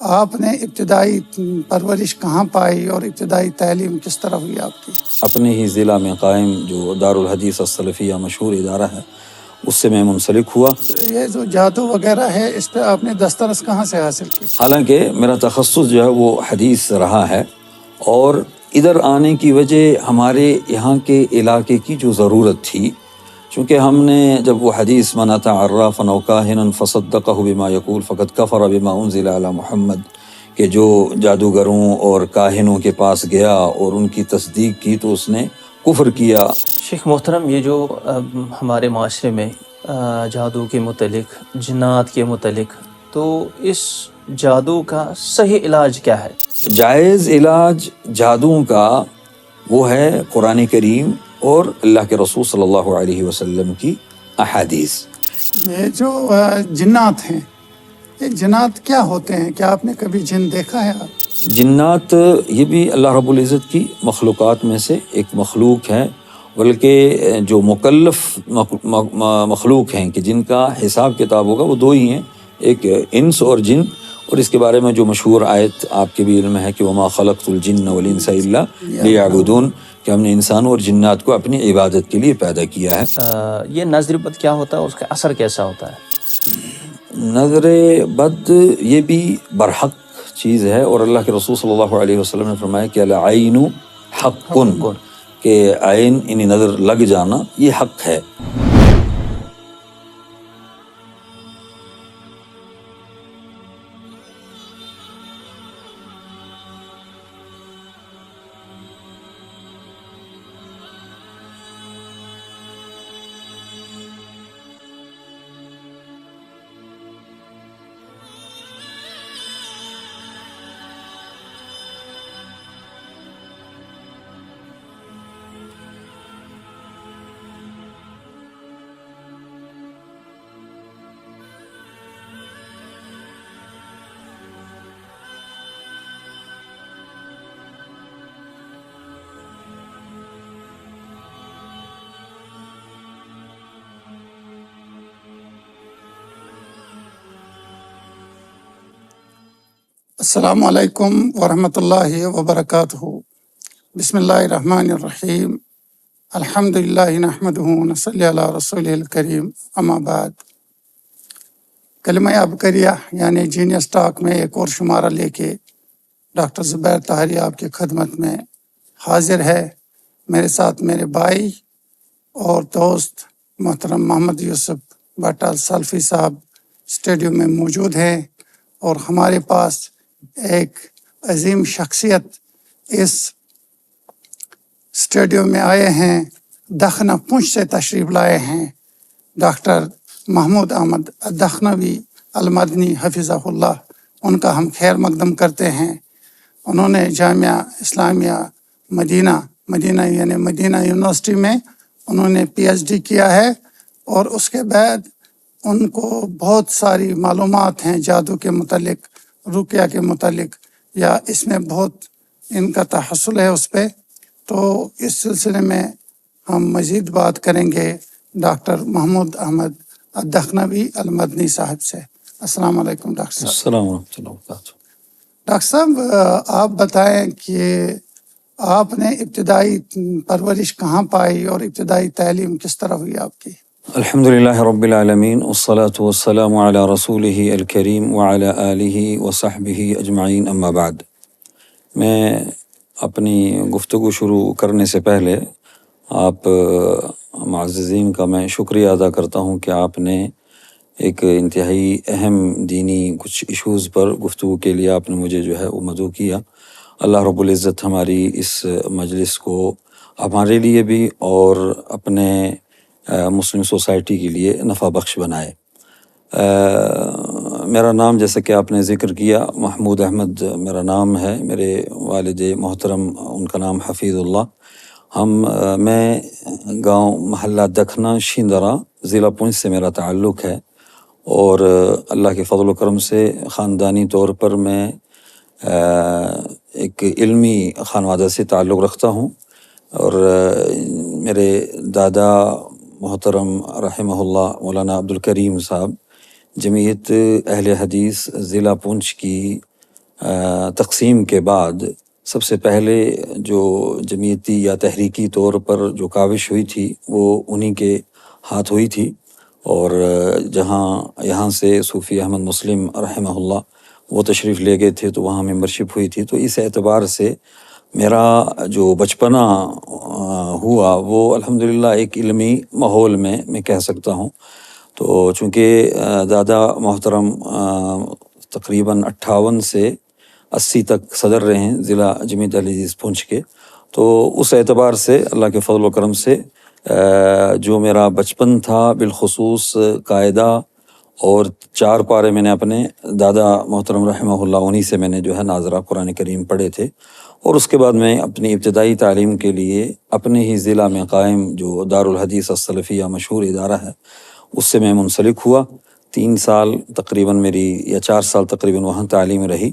آپ نے ابتدائی پرورش کہاں پائی اور ابتدائی تعلیم کس طرح ہوئی آپ کی؟ اپنے ہی ضلع میں قائم جو دارالحدیث السلفیہ مشہور ادارہ ہے اس سے میں منسلک ہوا۔ یہ جو جادو وغیرہ ہے اس پہ آپ نے دسترس کہاں سے حاصل کی؟ حالانکہ میرا تخصص جو ہے وہ حدیث رہا ہے، اور ادھر آنے کی وجہ ہمارے یہاں کے علاقے کی جو ضرورت تھی، چونکہ ہم نے جب وہ حدیث من اتی عرافا او کاہنا فصدقہ بما یقول فقد کفر بما انزل علی محمد، کہ جو جادوگروں اور کاہنوں کے پاس گیا اور ان کی تصدیق کی تو اس نے کفر کیا۔ شیخ محترم، یہ جو ہمارے معاشرے میں جادو کے متعلق، جنات کے متعلق، تو اس جادو کا صحیح علاج کیا ہے؟ جائز علاج جادوؤں کا وہ ہے قرآن کریم اور اللہ کے رسول صلی اللہ علیہ وسلم کی احادیث۔ یہ جو جنات ہیں، یہ جنات کیا ہوتے ہیں؟ کیا آپ نے کبھی جن دیکھا ہے؟ جنات یہ بھی اللہ رب العزت کی مخلوقات میں سے ایک مخلوق ہے، بلکہ جو مکلف مخلوق ہیں کہ جن کا حساب کتاب ہوگا وہ دو ہی ہیں، ایک انس اور جن۔ اور اس کے بارے میں جو مشہور آیت آپ کے بھی علم ہے کہ وما خلقت الجن والانس الا لیعبدون، کہ ہم نے انسانوں اور جنات کو اپنی عبادت کے لیے پیدا کیا ہے۔ یہ نظر بد کیا ہوتا ہے اور اس کا اثر کیسا ہوتا ہے؟ نظر بد یہ بھی برحق چیز ہے، اور اللہ کے رسول صلی اللہ علیہ وسلم نے فرمایا کہ العین حق، کہ عین یعنی نظر لگ جانا یہ حق ہے۔ السلام علیکم ورحمۃ اللہ وبرکاتہ۔ بسم اللہ الرحمن الرحیم، الحمد للہ نحمدہ ونصلی علی رسولہ الکریم، اما بعد۔ کلمہ ابکریہ یعنی جینیس ٹاک میں ایک اور شمارہ لے کے ڈاکٹر زبیر طاہری آپ کی خدمت میں حاضر ہے۔ میرے ساتھ میرے بھائی اور دوست محترم محمد یوسف بٹال سلفی صاحب اسٹوڈیو میں موجود ہیں، اور ہمارے پاس ایک عظیم شخصیت اس اسٹوڈیو میں آئے ہیں، دخنہ پونچھ سے تشریف لائے ہیں، ڈاکٹر محمود احمد الدخنوی المدنی حفظہ اللہ۔ ان کا ہم خیر مقدم کرتے ہیں۔ انہوں نے جامعہ اسلامیہ مدینہ یعنی مدینہ یونیورسٹی میں انہوں نے پی ایچ ڈی کیا ہے، اور اس کے بعد ان کو بہت ساری معلومات ہیں جادو کے متعلق، رقیہ کے متعلق، یا اس میں بہت ان کا تحصل ہے اس پہ۔ تو اس سلسلے میں ہم مزید بات کریں گے ڈاکٹر محمود احمد الدخنوی المدنی صاحب سے۔ السلام علیکم ڈاکٹر صاحب۔ السلام ورحمۃ اللہ وبرکاتہ۔ ڈاکٹر صاحب، آپ بتائیں کہ آپ نے ابتدائی پرورش کہاں پائی اور ابتدائی تعلیم کس طرح ہوئی آپ کی؟ الحمد للہ رب العالمین، والصلاة والسلام علی رسولہ الکریم وعلی آلہ وصحبہ اجمعین، اما بعد۔ میں اپنی گفتگو شروع کرنے سے پہلے آپ معززین کا میں شکریہ ادا کرتا ہوں کہ آپ نے ایک انتہائی اہم دینی کچھ ایشوز پر گفتگو کے لیے آپ نے مجھے جو ہے وہ مدعو کیا۔ اللہ رب العزت ہماری اس مجلس کو ہمارے لیے بھی اور اپنے مسلم سوسائٹی کے لیے نفع بخش بنائے۔ میرا نام جیسا کہ آپ نے ذکر کیا محمود احمد میرا نام ہے، میرے والد محترم ان کا نام حفیظ اللہ۔ میں گاؤں محلہ دکھنا شیندرہ ضلع پونچھ سے میرا تعلق ہے، اور اللہ کے فضل و کرم سے خاندانی طور پر میں ایک علمی خانوادہ سے تعلق رکھتا ہوں، اور میرے دادا محترم رحمہ اللہ مولانا عبدالکریم صاحب جمعیت اہل حدیث ضلع پونچھ کی تقسیم کے بعد سب سے پہلے جو جمعیتی یا تحریکی طور پر جو کاوش ہوئی تھی وہ انہی کے ہاتھ ہوئی تھی، اور یہاں سے صوفی احمد مسلم رحمہ اللہ وہ تشریف لے گئے تھے، تو وہاں ممبرشپ ہوئی تھی۔ تو اس اعتبار سے میرا جو بچپنا ہوا وہ الحمدللہ ایک علمی ماحول میں کہہ سکتا ہوں۔ تو چونکہ دادا محترم تقریباً 58 سے 80 تک صدر رہے ہیں ضلع جمعیت اہل حدیث پونچھ کے، تو اس اعتبار سے اللہ کے فضل و کرم سے جو میرا بچپن تھا بالخصوص قاعدہ اور 4 پارے میں نے اپنے دادا محترم رحمہ اللہ انہی سے میں نے جو ہے ناظرہ قرآن کریم پڑھے تھے، اور اس کے بعد میں اپنی ابتدائی تعلیم کے لیے اپنے ہی ضلع میں قائم جو دارالحدیث السلفیہ مشہور ادارہ ہے اس سے میں منسلک ہوا۔ 3 سال تقریباً میری یا 4 سال تقریباً وہاں تعلیم رہی،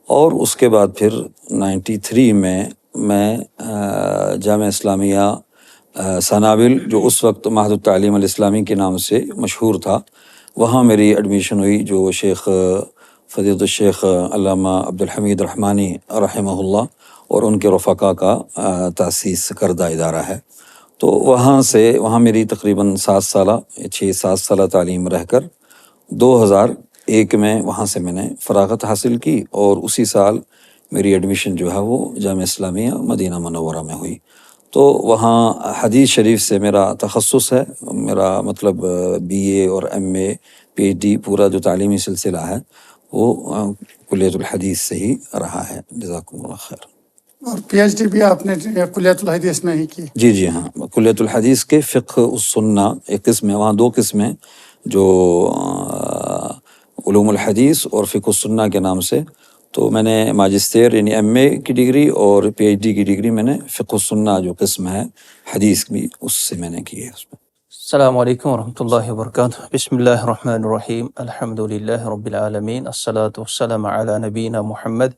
اور اس کے بعد پھر 93 میں جامعہ اسلامیہ سنابل جو اس وقت معہد التعلیم الاسلامی کے نام سے مشہور تھا، وہاں میری ایڈمیشن ہوئی، جو شیخ فضیلۃ الشیخ علامہ عبدالحمید رحمانی رحمہ اللہ اور ان کے رفقا کا تأسیس کردہ ادارہ ہے۔ تو وہاں میری تقریباً 6-7 سالہ تعلیم رہ کر 2001 میں وہاں سے میں نے فراغت حاصل کی، اور اسی سال میری ایڈمیشن جو ہے وہ جامعہ اسلامیہ مدینہ منورہ میں ہوئی۔ تو وہاں حدیث شریف سے میرا تخصص ہے، میرا مطلب BA اور MA PhD پورا جو تعلیمی سلسلہ ہے وہ کلیۃ الحدیث سے ہی رہا ہے۔ جزاکم اللہ خیر۔ اور PhD بھی آپ نے کلیۃ الحدیث میں ہی کی؟ جی ہاں، کلیۃ الحدیث کے فقہ السنہ ایک قسم ہے، وہاں 2 قسمیں جو علوم الحدیث اور فقہ السنہ کے نام سے، تو میں نے ماجسٹر یعنی MA کی ڈگری اور PhD کی ڈگری میں نے فقہ السنہ جو قسم ہے حدیث بھی اس سے میں نے کی ہے۔ السلام علیکم ورحمۃ اللہ وبرکاتہ۔ بسم اللہ الرحمن الرحیم، الحمد للہ رب العالمین، الصلاۃ والسلام علی نبینا محمد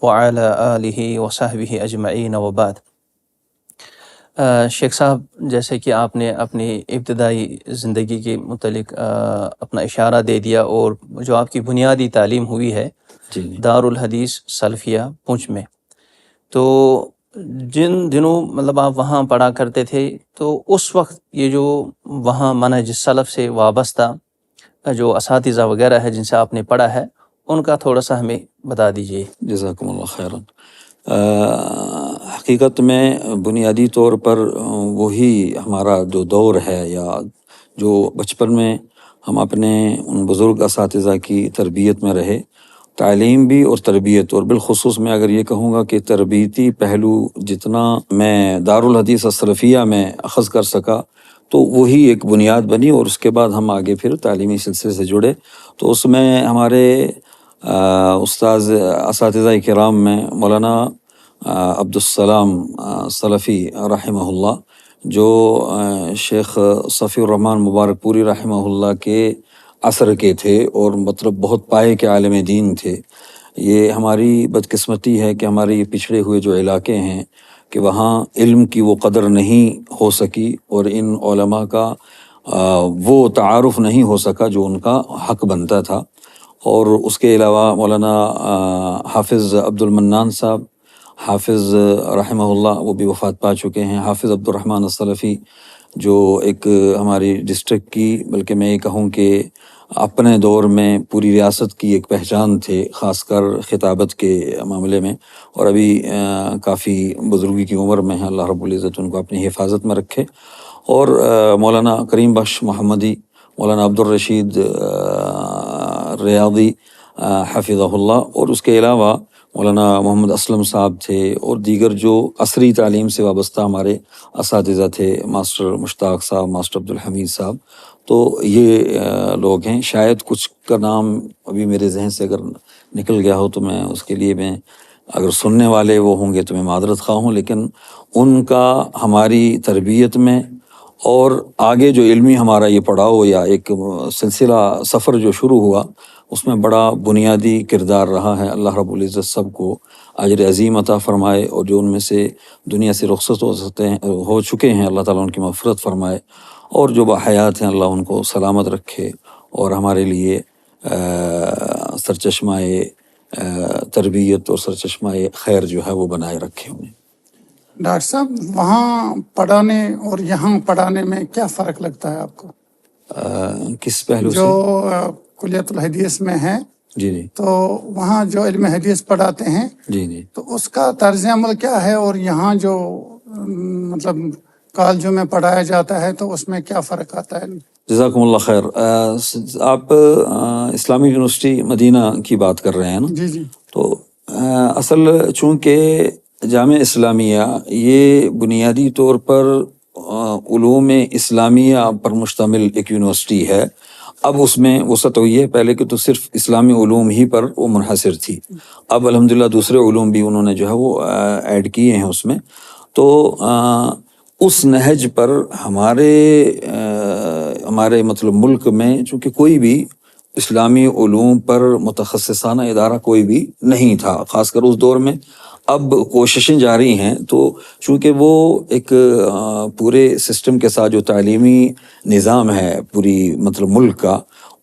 وعلی آلہ وصحبہ اجمعین، وبعد۔ شیخ صاحب، جیسے کہ آپ نے اپنی ابتدائی زندگی کے متعلق اپنا اشارہ دے دیا، اور جو آپ کی بنیادی تعلیم ہوئی ہے دارالحدیث سلفیہ پونچھ میں، تو جن دنوں مطلب آپ وہاں پڑھا کرتے تھے تو اس وقت یہ جو وہاں منہج سلف سے وابستہ جو اساتذہ وغیرہ ہے جن سے آپ نے پڑھا ہے ان کا تھوڑا سا ہمیں بتا دیجیے۔ جزاکم اللہ خیراً۔ حقیقت میں بنیادی طور پر وہی ہمارا جو دور ہے، یا جو بچپن میں ہم اپنے ان بزرگ اساتذہ کی تربیت میں رہے، تعلیم بھی اور تربیت، اور بالخصوص میں اگر یہ کہوں گا کہ تربیتی پہلو جتنا میں دارالحدیث السلفیہ میں اخذ کر سکا تو وہی ایک بنیاد بنی، اور اس کے بعد ہم آگے پھر تعلیمی سلسلے سے جڑے۔ تو اس میں ہمارے استاذ اساتذہ کرام میں مولانا عبدالسلام سلفی رحمہ اللہ، جو شیخ صفی الرحمن مبارک پوری رحمہ اللہ کے عصر کے تھے، اور مطلب بہت پائے کے عالم دین تھے۔ یہ ہماری بدقسمتی ہے کہ ہمارے یہ پچھڑے ہوئے جو علاقے ہیں کہ وہاں علم کی وہ قدر نہیں ہو سکی، اور ان علماء کا وہ تعارف نہیں ہو سکا جو ان کا حق بنتا تھا۔ اور اس کے علاوہ مولانا حافظ عبد المنان صاحب، حافظ رحمہ اللہ، وہ بھی وفات پا چکے ہیں، حافظ عبد الرحمن السلفی، جو ایک ہماری ڈسٹرکٹ کی، بلکہ میں یہ کہوں کہ اپنے دور میں پوری ریاست کی ایک پہچان تھے، خاص کر خطابت کے معاملے میں، اور ابھی کافی بزرگی کی عمر میں ہیں، اللہ رب العزت ان کو اپنی حفاظت میں رکھے۔ اور مولانا کریم بخش محمدی، مولانا عبدالرشید ریاضی حفظہ اللہ، اور اس کے علاوہ مولانا محمد اسلم صاحب تھے، اور دیگر جو عصری تعلیم سے وابستہ ہمارے اساتذہ تھے، ماسٹر مشتاق صاحب، ماسٹر عبدالحمید صاحب۔ تو یہ لوگ ہیں، شاید کچھ کا نام ابھی میرے ذہن سے اگر نکل گیا ہو تو میں اس کے لیے میں اگر سننے والے وہ ہوں گے تو میں معذرت خواہ ہوں، لیکن ان کا ہماری تربیت میں اور آگے جو علمی ہمارا یہ پڑاؤ یا ایک سلسلہ سفر جو شروع ہوا اس میں بڑا بنیادی کردار رہا ہے۔ اللہ رب العزت سب کو اجر عظیم عطا فرمائے، اور جو ان میں سے دنیا سے رخصت ہو چکے ہیں اللہ تعالیٰ ان کی مغفرت فرمائے، اور جو باحیات ہیں اللہ ان کو سلامت رکھے، اور ہمارے لیے سرچشمہ تربیت اور سرچشمہ خیر جو ہے وہ بنائے رکھے انہیں۔ ڈاکٹر صاحب وہاں پڑھانے اور یہاں پڑھانے میں کیا فرق لگتا ہے آپ کو؟ کس پہلو جو سے؟ کلیت الحدیث میں ہے جی جی تو وہاں جو علم حدیث پڑھاتے ہیں جی جی تو اس کا طرز عمل کیا ہے، اور یہاں جو مطلب کالجوں میں پڑھایا جاتا ہے تو اس میں کیا فرق آتا ہے؟ جزاکم اللہ خیر۔ آپ اسلامی یونیورسٹی مدینہ کی بات کر رہے ہیں نا؟ جی جی تو اصل چونکہ جامعہ اسلامیہ یہ بنیادی طور پر علوم اسلامیہ پر مشتمل ایک یونیورسٹی ہے۔ اب اس میں وسعت ہوئی ہے، پہلے کہ تو صرف اسلامی علوم ہی پر وہ منحصر تھی، اب الحمدللہ دوسرے علوم بھی انہوں نے جو ہے وہ ایڈ کیے ہیں اس میں۔ تو اس نہج پر ہمارے مطلب ملک میں چونکہ کوئی بھی اسلامی علوم پر متخصصانہ ادارہ کوئی بھی نہیں تھا، خاص کر اس دور میں۔ اب کوششیں جاری ہیں، تو چونکہ وہ ایک پورے سسٹم کے ساتھ جو تعلیمی نظام ہے پوری مطلب ملک کا،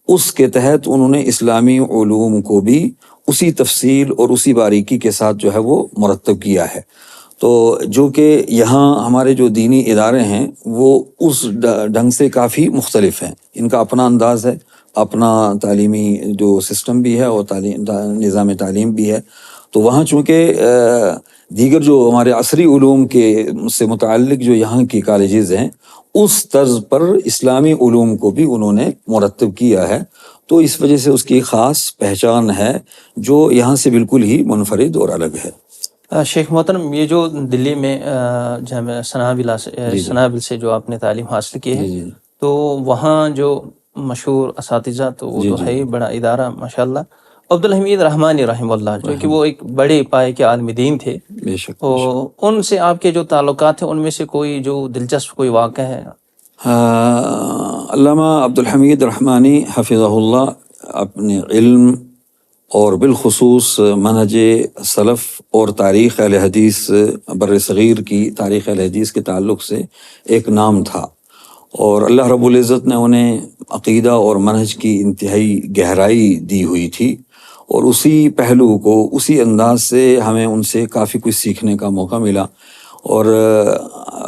اس کے تحت انہوں نے اسلامی علوم کو بھی اسی تفصیل اور اسی باریکی کے ساتھ جو ہے وہ مرتب کیا ہے۔ تو جو کہ یہاں ہمارے جو دینی ادارے ہیں وہ اس ڈھنگ سے کافی مختلف ہیں، ان کا اپنا انداز ہے، اپنا تعلیمی جو سسٹم بھی ہے اور نظام تعلیم بھی ہے۔ تو وہاں چونکہ دیگر جو ہمارے عصری علوم کے سے متعلق جو یہاں کی کالجز ہیں اس طرز پر اسلامی علوم کو بھی انہوں نے مرتب کیا ہے، تو اس وجہ سے اس کی خاص پہچان ہے جو یہاں سے بالکل ہی منفرد اور الگ ہے۔ شیخ محترم، یہ جو دلی میں جامعہ سنابل سے جو آپ نے تعلیم حاصل کی ہے، تو وہاں جو مشہور اساتذہ تو وہ تو ہے ہی بڑا ادارہ ماشاءاللہ، عبدالحمید رحمانی رحمہ اللہ، جو کہ وہ ایک بڑے پائے کے عالم دین تھے، بے شک۔ تو ان سے آپ کے جو تعلقات ہیں ان میں سے کوئی جو دلچسپ کوئی واقعہ ہے؟ علامہ عبدالحمید رحمانی حفظہ اللہ اپنے علم اور بالخصوص منہج سلف اور تاریخ اہل حدیث بر صغیر کی تاریخ اہل حدیث کے تعلق سے ایک نام تھا، اور اللہ رب العزت نے انہیں عقیدہ اور منہج کی انتہائی گہرائی دی ہوئی تھی، اور اسی پہلو کو اسی انداز سے ہمیں ان سے کافی کچھ سیکھنے کا موقع ملا۔ اور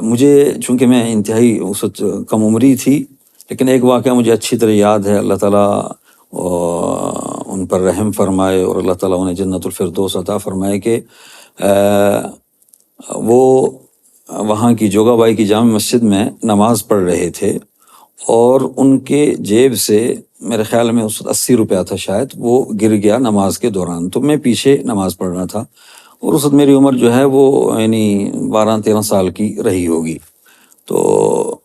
مجھے چونکہ میں انتہائی اس وقت کم عمری تھی، لیکن ایک واقعہ مجھے اچھی طرح یاد ہے، اللہ تعالیٰ ان پر رحم فرمائے اور اللہ تعالیٰ انہیں جنت الفردوس عطا فرمائے، کہ وہ وہاں کی جوگا بائی کی جامع مسجد میں نماز پڑھ رہے تھے، اور ان کے جیب سے میرے خیال میں اس وقت 80 روپیہ تھا شاید، وہ گر گیا نماز کے دوران۔ تو میں پیچھے نماز پڑھ رہا تھا، اور اس وقت میری عمر جو ہے وہ یعنی 12-13 سال کی رہی ہوگی۔ تو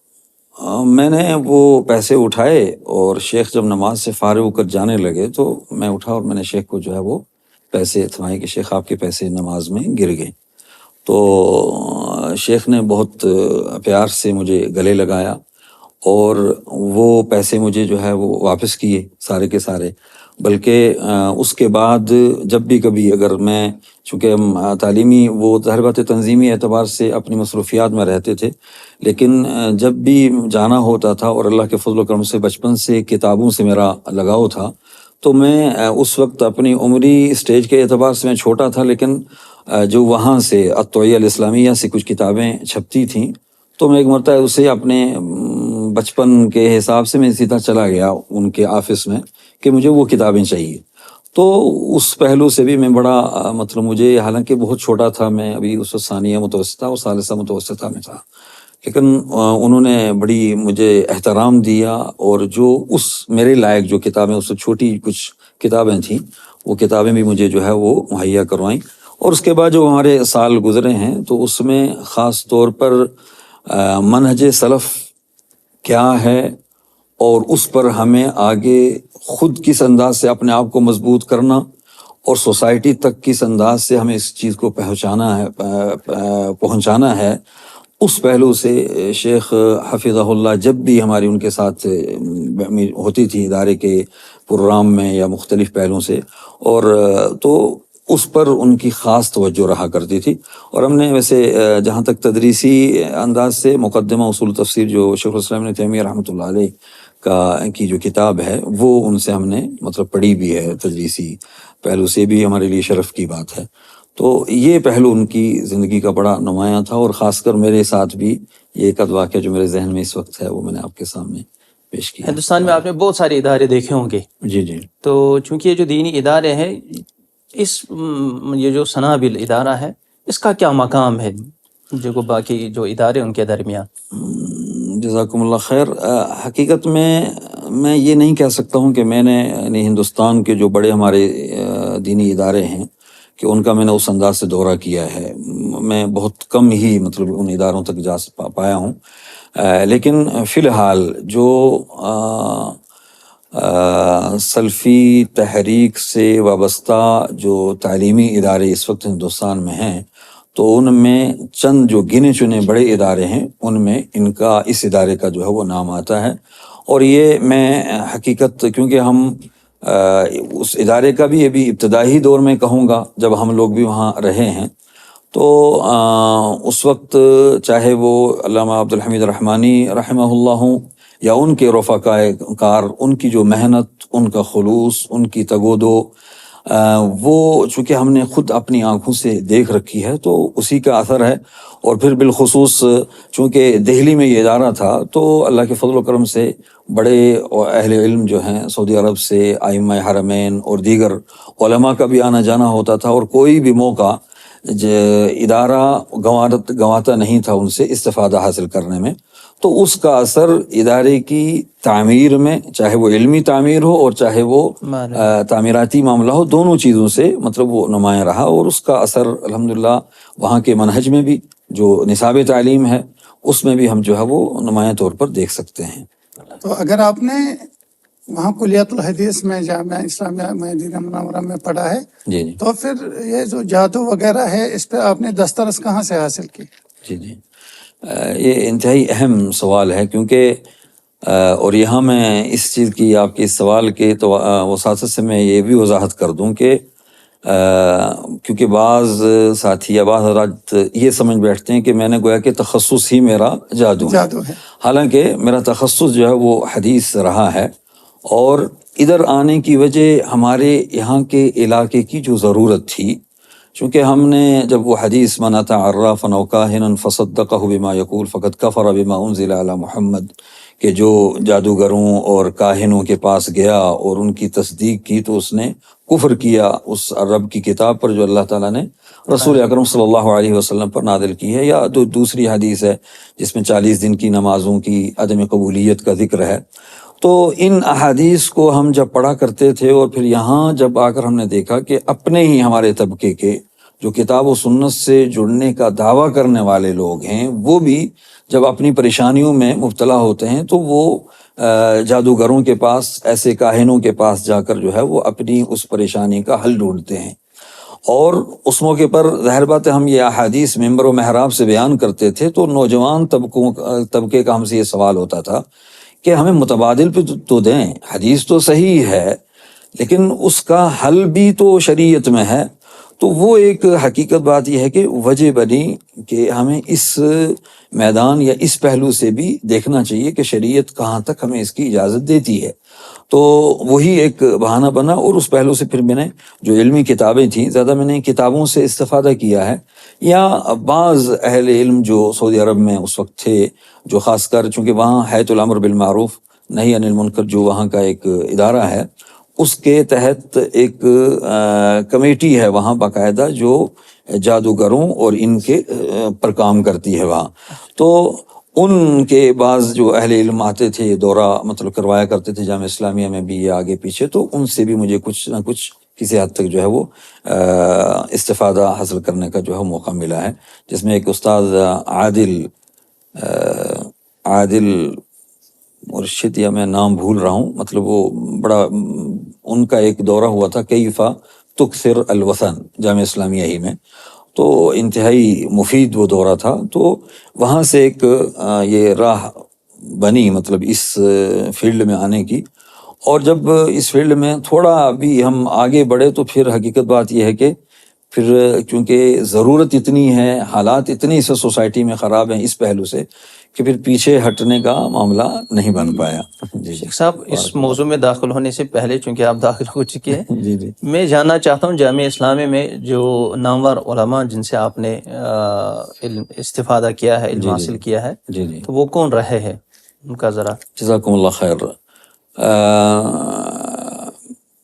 میں نے وہ پیسے اٹھائے، اور شیخ جب نماز سے فارغ ہو کر جانے لگے تو میں اٹھا اور میں نے شیخ کو جو ہے وہ پیسے تھمائے کہ شیخ آپ کے پیسے نماز میں گر گئے۔ تو شیخ نے بہت پیار سے مجھے گلے لگایا، اور وہ پیسے مجھے جو ہے وہ واپس کیے سارے کے سارے۔ بلکہ اس کے بعد جب بھی کبھی اگر میں، چونکہ ہم تعلیمی وہ ظاہر بات تنظیمی اعتبار سے اپنی مصروفیات میں رہتے تھے، لیکن جب بھی جانا ہوتا تھا، اور اللہ کے فضل و کرم سے بچپن سے کتابوں سے میرا لگاؤ تھا، تو میں اس وقت اپنی عمری اسٹیج کے اعتبار سے میں چھوٹا تھا، لیکن جو وہاں سے التوعیہ الاسلامیہ سے کچھ کتابیں چھپتی تھیں، تو میں ایک مرتبہ اسے اپنے بچپن کے حساب سے میں سیدھا چلا گیا ان کے آفس میں کہ مجھے وہ کتابیں چاہیے۔ تو اس پہلو سے بھی میں بڑا مطلب مجھے، حالانکہ بہت چھوٹا تھا میں، ابھی اس وقت ثانیہ متوسطہ اور ثالثہ متوسطہ میں تھا، لیکن انہوں نے بڑی مجھے احترام دیا، اور جو اس میرے لائق جو کتابیں، اس سے چھوٹی کچھ کتابیں تھیں، وہ کتابیں بھی مجھے جو ہے وہ مہیا کروائیں۔ اور اس کے بعد جو ہمارے سال گزرے ہیں تو اس میں خاص طور پر منہج سلف کیا ہے، اور اس پر ہمیں آگے خود کس انداز سے اپنے آپ کو مضبوط کرنا، اور سوسائٹی تک کس انداز سے ہمیں اس چیز کو پہنچانا ہے، اس پہلو سے شیخ حفظہ اللہ جب بھی ہماری ان کے ساتھ ہوتی تھی ادارے کے پروگرام میں یا مختلف پہلوؤں سے، اور تو اس پر ان کی خاص توجہ رہا کرتی تھی۔ اور ہم نے ویسے جہاں تک تدریسی انداز سے مقدمہ اصول تفسیر جو شیخ الاسلام ابن تیمیہ رحمۃ اللہ علیہ کی جو کتاب ہے وہ ان سے ہم نے مطلب پڑھی بھی ہے، تدریسی پہلو سے بھی ہمارے لیے شرف کی بات ہے۔ تو یہ پہلو ان کی زندگی کا بڑا نمایاں تھا، اور خاص کر میرے ساتھ بھی یہ ایک واقعہ جو میرے ذہن میں اس وقت ہے وہ میں نے آپ کے سامنے پیش کیا۔ ہندوستان میں آپ نے بہت سارے ادارے دیکھے ہوں گے، جی جی تو چونکہ یہ جو دینی ادارے ہیں، یہ جو سنابل ادارہ ہے اس کا کیا مقام ہے جو باقی جو ادارے ان کے درمیان؟ جزاکم اللہ خیر۔ حقیقت میں یہ نہیں کہہ سکتا ہوں کہ میں نے یعنی ہندوستان کے جو بڑے ہمارے دینی ادارے ہیں کہ ان کا میں نے اس انداز سے دورہ کیا ہے، میں بہت کم ہی مطلب ان اداروں تک جا پایا ہوں، لیکن فی الحال جو سلفی تحریک سے وابستہ جو تعلیمی ادارے اس وقت ہندوستان میں ہیں، تو ان میں چند جو گنے چنے بڑے ادارے ہیں ان میں ان کا اس ادارے کا جو ہے وہ نام آتا ہے۔ اور یہ میں حقیقت کیونکہ ہم اس ادارے کا بھی ابھی ابتدائی دور میں کہوں گا، جب ہم لوگ بھی وہاں رہے ہیں، تو اس وقت چاہے وہ علامہ عبدالحمید رحمانی رحمہ اللہ ہوں یا ان کے رفقائے کار، ان کی جو محنت، ان کا خلوص، ان کی تگودو، وہ چونکہ ہم نے خود اپنی آنکھوں سے دیکھ رکھی ہے تو اسی کا اثر ہے۔ اور پھر بالخصوص چونکہ دہلی میں یہ ادارہ تھا تو اللہ کے فضل و کرم سے بڑے اہل علم جو ہیں سعودی عرب سے، ائمہ حرمین اور دیگر علماء کا بھی آنا جانا ہوتا تھا، اور کوئی بھی موقع ادارہ گنواتا نہیں تھا ان سے استفادہ حاصل کرنے میں۔ تو اس کا اثر ادارے کی تعمیر میں، چاہے وہ علمی تعمیر ہو اور چاہے وہ تعمیراتی معاملہ ہو، دونوں چیزوں سے مطلب وہ نمایاں رہا، اور اس کا اثر الحمدللہ وہاں کے منہج میں بھی، جو نصاب تعلیم ہے اس میں بھی ہم جو ہے وہ نمایاں طور پر دیکھ سکتے ہیں۔ تو اگر آپ نے وہاں کلیات الحدیث میں جامعہ اسلامیہ مدینہ منورہ میں پڑھا ہے، جی جی تو پھر یہ جو جادو وغیرہ ہے اس پہ آپ نے دسترس کہاں سے حاصل کی؟ جی جی یہ انتہائی اہم سوال ہے، کیونکہ اور یہاں میں اس چیز کی آپ کے اس سوال کے وساطت سے میں یہ بھی وضاحت کر دوں کہ کیونکہ بعض ساتھی یا بعض حضرات یہ سمجھ بیٹھتے ہیں کہ میں نے گویا کہ تخصص ہی میرا جادو ہے، حالانکہ میرا تخصص جو ہے وہ حدیث رہا ہے، اور ادھر آنے کی وجہ ہمارے یہاں کے علاقے کی جو ضرورت تھی، چونکہ ہم نے جب وہ حدیث من اتی عرافا او کاہنا فصدقہ بما یقول فقد کفر بما انزل علی محمد، کہ جو جادوگروں اور کاہنوں کے پاس گیا اور ان کی تصدیق کی تو اس نے کفر کیا اس رب کی کتاب پر جو اللہ تعالیٰ نے رسول اکرم صلی اللہ علیہ وسلم پر نازل کی ہے۔ یا دوسری حدیث ہے جس میں 40 دن کی نمازوں کی عدم قبولیت کا ذکر ہے۔ تو ان احادیث کو ہم جب پڑھا کرتے تھے، اور پھر یہاں جب آ کر ہم نے دیکھا کہ اپنے ہی ہمارے طبقے کے جو کتاب و سنت سے جڑنے کا دعویٰ کرنے والے لوگ ہیں، وہ بھی جب اپنی پریشانیوں میں مبتلا ہوتے ہیں تو وہ جادوگروں کے پاس، ایسے کاہنوں کے پاس جا کر جو ہے وہ اپنی اس پریشانی کا حل ڈھونڈتے ہیں۔ اور اس موقع پر ظاہر بات ہے ہم یہ احادیث ممبر و محراب سے بیان کرتے تھے، تو نوجوان طبقے کا ہم سے یہ سوال ہوتا تھا کہ ہمیں متبادل پہ تو دیں، حدیث تو صحیح ہے لیکن اس کا حل بھی تو شریعت میں ہے۔ تو وہ ایک حقیقت بات یہ ہے کہ وجہ بنی کہ ہمیں اس میدان یا اس پہلو سے بھی دیکھنا چاہیے کہ شریعت کہاں تک ہمیں اس کی اجازت دیتی ہے۔ تو وہی ایک بہانہ بنا، اور اس پہلو سے پھر میں نے جو علمی کتابیں تھیں، زیادہ میں نے کتابوں سے استفادہ کیا ہے، یا بعض اہل علم جو سعودی عرب میں اس وقت تھے، جو خاص کر چونکہ وہاں حیۃ الامر بالمعروف نہی عن المنکر جو وہاں کا ایک ادارہ ہے، اس کے تحت ایک کمیٹی ہے وہاں باقاعدہ جو جادوگروں اور ان کے پر کام کرتی ہے وہاں۔ تو ان کے بعض جو اہل علم آتے تھے، دورہ مطلب کروایا کرتے تھے جامعہ اسلامیہ میں بھی یا آگے پیچھے، تو ان سے بھی مجھے کچھ نہ کچھ کسی حد تک جو ہے وہ استفادہ حاصل کرنے کا جو ہے موقع ملا ہے، جس میں ایک استاد عادل مرشد، یا میں نام بھول رہا ہوں، مطلب وہ بڑا ان کا ایک دورہ ہوا تھا کیفا تکثر الوثن جامعہ اسلامیہ ہی میں، تو انتہائی مفید وہ دورہ تھا۔ تو وہاں سے ایک یہ راہ بنی مطلب اس فیلڈ میں آنے کی، اور جب اس فیلڈ میں تھوڑا بھی ہم آگے بڑھے تو پھر حقیقت بات یہ ہے کہ پھر کیونکہ ضرورت اتنی ہے، حالات اتنی اس سوسائٹی میں خراب ہیں اس پہلو سے کہ پھر پیچھے ہٹنے کا معاملہ نہیں بن پایا. جی شیخ صاحب اس موضوع میں داخل ہونے سے پہلے چونکہ آپ داخل ہو چکے ہیں جی جی میں جاننا چاہتا ہوں جامعہ اسلامیہ میں جو نامور علماء جن سے آپ نے علم استفادہ کیا ہے، علم حاصل کیا ہے، جی جی تو وہ کون رہے ہیں، ان کا ذرا. جزاکم اللہ خیر.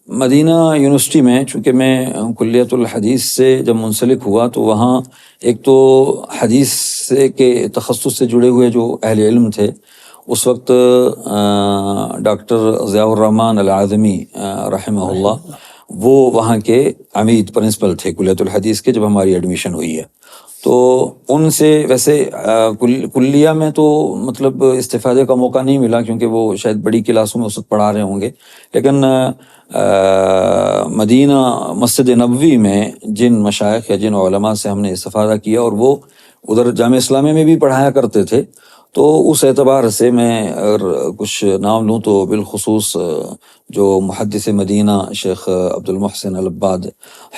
مدینہ یونیورسٹی میں چونکہ میں کلیت الحدیث سے جب منسلک ہوا تو وہاں ایک تو حدیث کے تخصص سے جڑے ہوئے جو اہل علم تھے اس وقت ڈاکٹر ضیاء الرحمن العظمی رحمہ اللہ وہ وہاں کے عمید پرنسپل تھے کلیت الحدیث کے جب ہماری ایڈمیشن ہوئی ہے. تو ان سے ویسے کلیہ میں تو مطلب استفادے کا موقع نہیں ملا کیونکہ وہ شاید بڑی کلاسوں میں اس وقت پڑھا رہے ہوں گے، لیکن مدینہ مسجد نبوی میں جن مشائخ یا جن علماء سے ہم نے استفادہ کیا اور وہ ادھر جامعہ اسلامیہ میں بھی پڑھایا کرتے تھے، تو اس اعتبار سے میں اگر کچھ نام لوں تو بالخصوص جو محدث مدینہ شیخ عبد المحسن العباد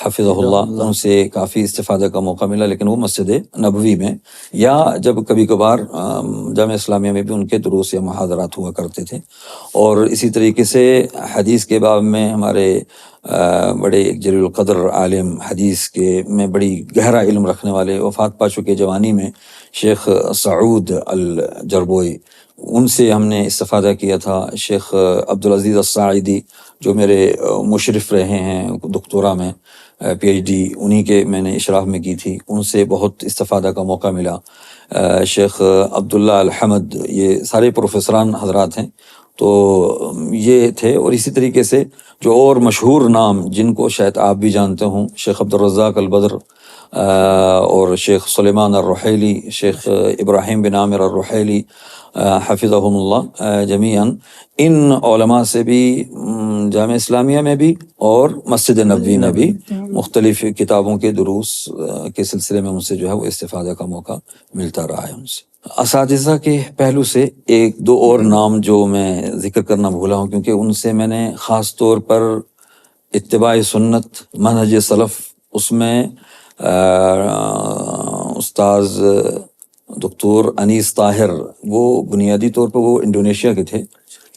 حفظہ اللہ، ان سے کافی استفادہ کا موقع ملا، لیکن وہ مسجد نبوی میں، یا جب کبھی کبھار جامعہ اسلامیہ میں بھی ان کے دروس یا محاضرات ہوا کرتے تھے. اور اسی طریقے سے حدیث کے باب میں ہمارے بڑے جلیل القدر عالم حدیث کے میں بڑی گہرا علم رکھنے والے وفات پا چکے جوانی میں شیخ سعود الجربوئی، ان سے ہم نے استفادہ کیا تھا. شیخ عبدالعزیز الساعدی جو میرے مشرف رہے ہیں دکتورا میں، پی ایچ ڈی انہی کے میں نے اشراف میں کی تھی، ان سے بہت استفادہ کا موقع ملا. شیخ عبداللہ الحمد، یہ سارے پروفیسران حضرات ہیں، تو یہ تھے. اور اسی طریقے سے جو اور مشہور نام جن کو شاید آپ بھی جانتے ہوں، شیخ عبدالرزاق البدر اور شیخ سلیمان الرحیلی، شیخ ابراہیم بن عامر الرحیلی حفظہم اللہ جمیعاً، ان علماء سے بھی جامعہ اسلامیہ میں بھی اور مسجد نبوی میں بھی مختلف کتابوں کے دروس کے سلسلے میں ان سے جو ہے وہ استفادہ کا موقع ملتا رہا ہے. ان سے اساتذہ کے پہلو سے ایک دو اور نام جو میں ذکر کرنا بھولا ہوں، کیونکہ ان سے میں نے خاص طور پر اتباع سنت منہج سلف، اس میں استاذ دکتور انیس طاہر، وہ بنیادی طور پر وہ انڈونیشیا کے تھے،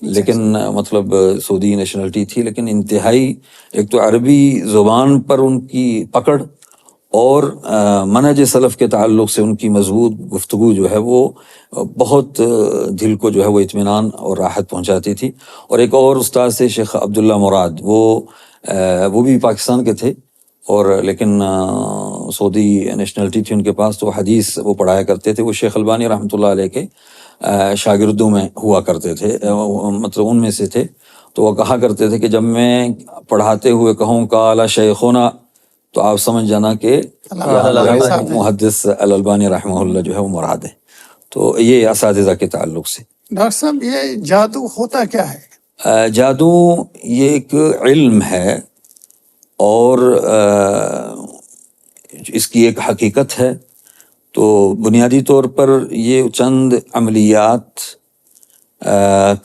لیکن مطلب سعودی نیشنلٹی تھی، لیکن انتہائی ایک تو عربی زبان پر ان کی پکڑ اور منہج سلف کے تعلق سے ان کی مضبوط گفتگو جو ہے وہ بہت دل کو جو ہے وہ اطمینان اور راحت پہنچاتی تھی. اور ایک اور استاد سے شیخ عبداللہ مراد، وہ بھی پاکستان کے تھے اور لیکن سعودی نیشنلٹی تھی ان کے پاس، تو حدیث وہ پڑھایا کرتے تھے. وہ شیخ البانی رحمۃ اللہ علیہ کے شاگردوں میں ہوا کرتے تھے، مطلب ان میں سے تھے. تو وہ کہا کرتے تھے کہ جب میں پڑھاتے ہوئے کہوں قال شیخنا، تو آپ سمجھ جانا کہ محدث الالبانی رحمہ اللہ جو ہے وہ مراد ہے. تو یہ اساتذہ کے تعلق سے. ڈاکٹر صاحب یہ جادو ہوتا کیا ہے؟ جادو یہ ایک علم ہے اور اس کی ایک حقیقت ہے. تو بنیادی طور پر یہ چند عملیات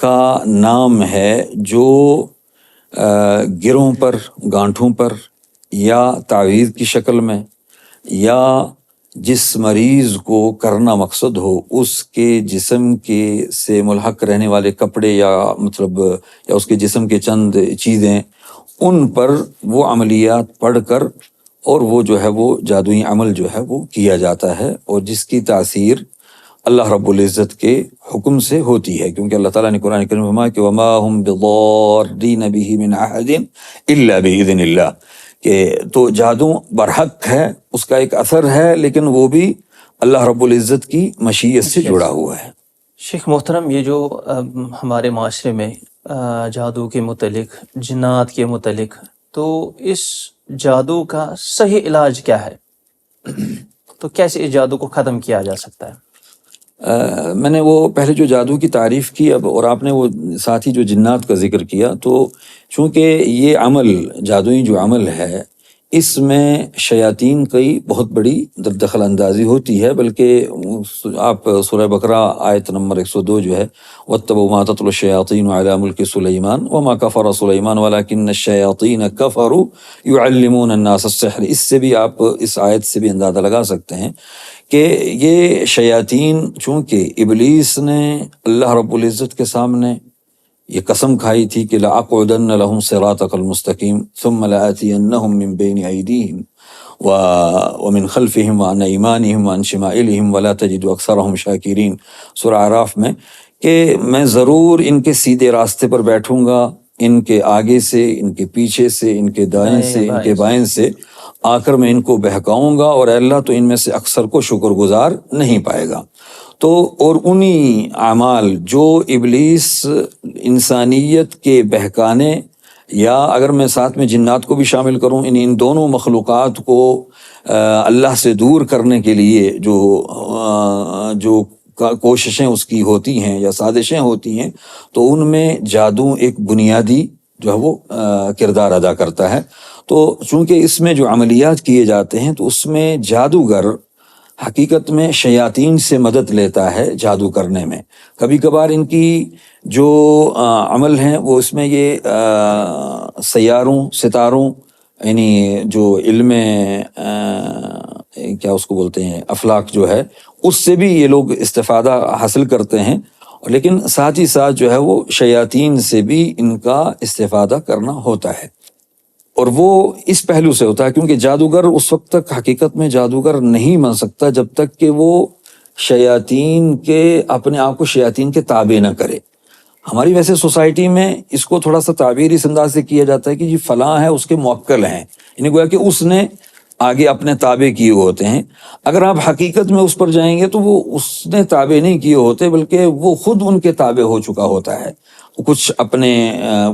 کا نام ہے جو گروں پر، گانٹھوں پر یا تعویذ کی شکل میں، یا جس مریض کو کرنا مقصد ہو اس کے جسم کے سے ملحق رہنے والے کپڑے یا مطلب یا اس کے جسم کے چند چیزیں، ان پر وہ عملیات پڑھ کر اور وہ جو ہے وہ جادوئی عمل جو ہے وہ کیا جاتا ہے، اور جس کی تاثیر اللہ رب العزت کے حکم سے ہوتی ہے. کیونکہ اللہ تعالیٰ نے قرآن کریم میں فرمایا کہ وما هم بضارین بہ من احد الا باذن اللہ، کہ تو جادو برحق ہے، اس کا ایک اثر ہے، لیکن وہ بھی اللہ رب العزت کی مشیت سے جڑا ہوا ہے. شیخ محترم، یہ جو ہمارے معاشرے میں جادو کے متعلق، جنات کے متعلق، تو اس جادو کا صحیح علاج کیا ہے؟ تو کیسے اس جادو کو ختم کیا جا سکتا ہے؟ میں نے وہ پہلے جو جادو کی تعریف کی اب، اور آپ نے وہ ساتھ ہی جو جنات کا ذکر کیا، تو چونکہ یہ عمل جادوئی جو عمل ہے اس میں شیاطین کی بہت بڑی دخل اندازی ہوتی ہے، بلکہ آپ سورہ بقرہ آیت نمبر 102 جو ہے وَاتَّبَعُوا مَا تَتْلُو الشَّيَاطِينُ عَلَىٰ مُلْكِ سُلَيْمَانَ وَمَا كَفَرَ سُلَيْمَانُ وَلَٰكِنَّ الشَّيَاطِينَ كَفَرُوا يُعَلِّمُونَ النَّاسَ السِّحْرَ۔ اس سے بھی آپ اس آیت سے بھی اندازہ لگا سکتے ہیں کہ یہ شیاطین، چونکہ ابلیس نے اللہ رب العزت کے سامنے یہ قسم کھائی تھی کہ لَأَقْعُدَنَّ لَهُمْ صِرَاطَكَ الْمُسْتَقِيمَ ثُمَّ لَآتِيَنَّهُمْ مِنْ بَيْنِ أَيْدِيهِمْ وَمِنْ خَلْفِهِمْ وَعَنْ أَيْمَانِهِمْ وَعَنْ شِمَائِلِهِمْ وَلَا تَجِدُ أَكْثَرَهُمْ شَاكِرِينَ۔ سورہ اعراف میں کہ میں ضرور ان کے سیدھے راستے پر بیٹھوں گا، ان کے آگے سے، ان کے پیچھے سے، ان کے دائیں سے، ان کے بائیں سے آ کر میں ان کو بہکاؤں گا، اور اللہ تو ان میں سے اکثر کو شکر گزار نہیں پائے گا۔ تو اور انہی اعمال جو ابلیس انسانیت کے بہکانے، یا اگر میں ساتھ میں جنات کو بھی شامل کروں، ان دونوں مخلوقات کو اللہ سے دور کرنے کے لیے جو کوششیں اس کی ہوتی ہیں یا سازشیں ہوتی ہیں، تو ان میں جادو ایک بنیادی جو ہے وہ کردار ادا کرتا ہے۔ تو چونکہ اس میں جو عملیات کیے جاتے ہیں، تو اس میں جادوگر حقیقت میں شیاطین سے مدد لیتا ہے جادو کرنے میں۔ کبھی کبھار ان کی جو عمل ہیں وہ اس میں یہ سیاروں، ستاروں، یعنی جو علم کیا اس کو بولتے ہیں افلاک جو ہے، اس سے بھی یہ لوگ استفادہ حاصل کرتے ہیں، لیکن ساتھ ہی ساتھ جو ہے وہ شیاطین سے بھی ان کا استفادہ کرنا ہوتا ہے۔ اور وہ اس پہلو سے ہوتا ہے کیونکہ جادوگر اس وقت تک حقیقت میں جادوگر نہیں بن سکتا جب تک کہ وہ شیاطین کے اپنے آپ کو شیاطین کے تابع نہ کرے۔ ہماری ویسے سوسائٹی میں اس کو تھوڑا سا تعبیر اس انداز سے کیا جاتا ہے کہ جی فلاں ہے اس کے موکل ہیں، یعنی گویا کہ اس نے آگے اپنے تابع کیے ہوتے ہیں۔ اگر آپ حقیقت میں اس پر جائیں گے تو وہ اس نے تابع نہیں کیے ہوتے، بلکہ وہ خود ان کے تابع ہو چکا ہوتا ہے۔ کچھ اپنے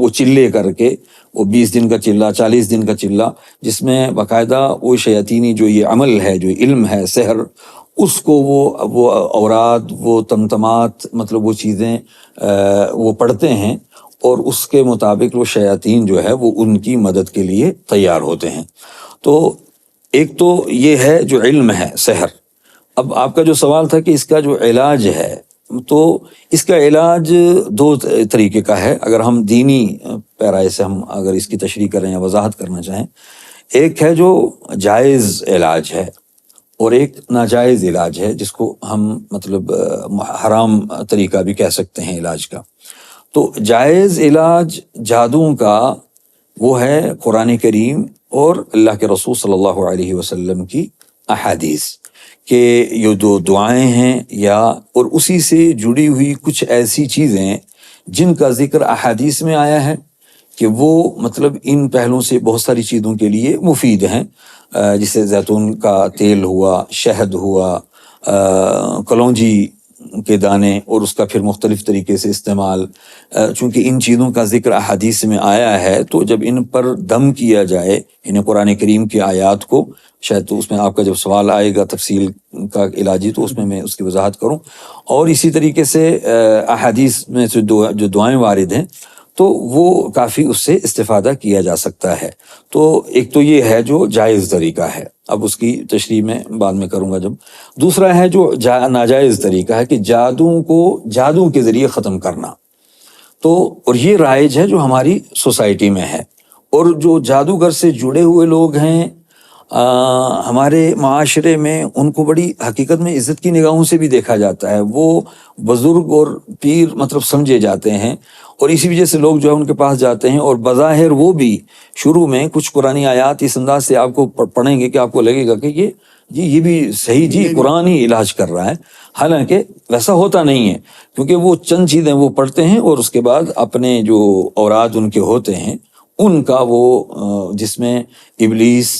وہ چلے کر کے، وہ 20 دن کا چلہ، 40 دن کا چلہ، جس میں باقاعدہ وہ شیاطینی جو یہ عمل ہے، جو علم ہے سحر، اس کو وہ اوراد، وہ تمتمات، مطلب وہ چیزیں وہ پڑھتے ہیں، اور اس کے مطابق وہ شیاطین جو ہے وہ ان کی مدد کے لیے تیار ہوتے ہیں۔ تو ایک تو یہ ہے جو علم ہے سحر۔ اب آپ کا جو سوال تھا کہ اس کا جو علاج ہے، تو اس کا علاج 2 طریقے کا ہے۔ اگر ہم دینی پیرائے سے ہم اگر اس کی تشریح کریں یا وضاحت کرنا چاہیں، ایک ہے جو جائز علاج ہے، اور ایک ناجائز علاج ہے، جس کو ہم مطلب حرام طریقہ بھی کہہ سکتے ہیں علاج کا۔ تو جائز علاج جادو کا وہ ہے قرآن کریم اور اللہ کے رسول صلی اللہ علیہ وسلم کی احادیث، کہ یہ جو دعائیں ہیں یا اور اسی سے جڑی ہوئی کچھ ایسی چیزیں جن کا ذکر احادیث میں آیا ہے کہ وہ مطلب ان پہلوؤں سے بہت ساری چیزوں کے لیے مفید ہیں، جسے زیتون کا تیل ہوا، شہد ہوا، کلونجی کے دانے، اور اس کا پھر مختلف طریقے سے استعمال۔ چونکہ ان چیزوں کا ذکر احادیث میں آیا ہے، تو جب ان پر دم کیا جائے، انہیں قرآن کریم کی آیات کو، شاید تو اس میں آپ کا جب سوال آئے گا تفصیل کا علاجی، تو اس میں اس کی وضاحت کروں، اور اسی طریقے سے احادیث میں سے جو دعائیں وارد ہیں، تو وہ کافی اس سے استفادہ کیا جا سکتا ہے۔ تو ایک تو یہ ہے جو جائز طریقہ ہے، اب اس کی تشریح میں بعد میں کروں گا جب۔ دوسرا ہے جو ناجائز طریقہ ہے کہ جادو کو جادو کے ذریعے ختم کرنا، تو اور یہ رائج ہے جو ہماری سوسائٹی میں ہے، اور جو جادوگر سے جڑے ہوئے لوگ ہیں ہمارے معاشرے میں، ان کو بڑی حقیقت میں عزت کی نگاہوں سے بھی دیکھا جاتا ہے۔ وہ بزرگ اور پیر مطلب سمجھے جاتے ہیں، اور اسی وجہ سے لوگ جو ہے ان کے پاس جاتے ہیں، اور بظاہر وہ بھی شروع میں کچھ قرآنی آیات اس انداز سے آپ کو پڑھیں گے کہ آپ کو لگے گا کہ یہ بھی صحیح جی قرآن ہی علاج کر رہا ہے، حالانکہ ویسا ہوتا نہیں ہے، کیونکہ وہ چند چیزیں وہ پڑھتے ہیں، اور اس کے بعد اپنے جو اوراد ان کے ہوتے ہیں ان کا وہ جس میں ابلیس،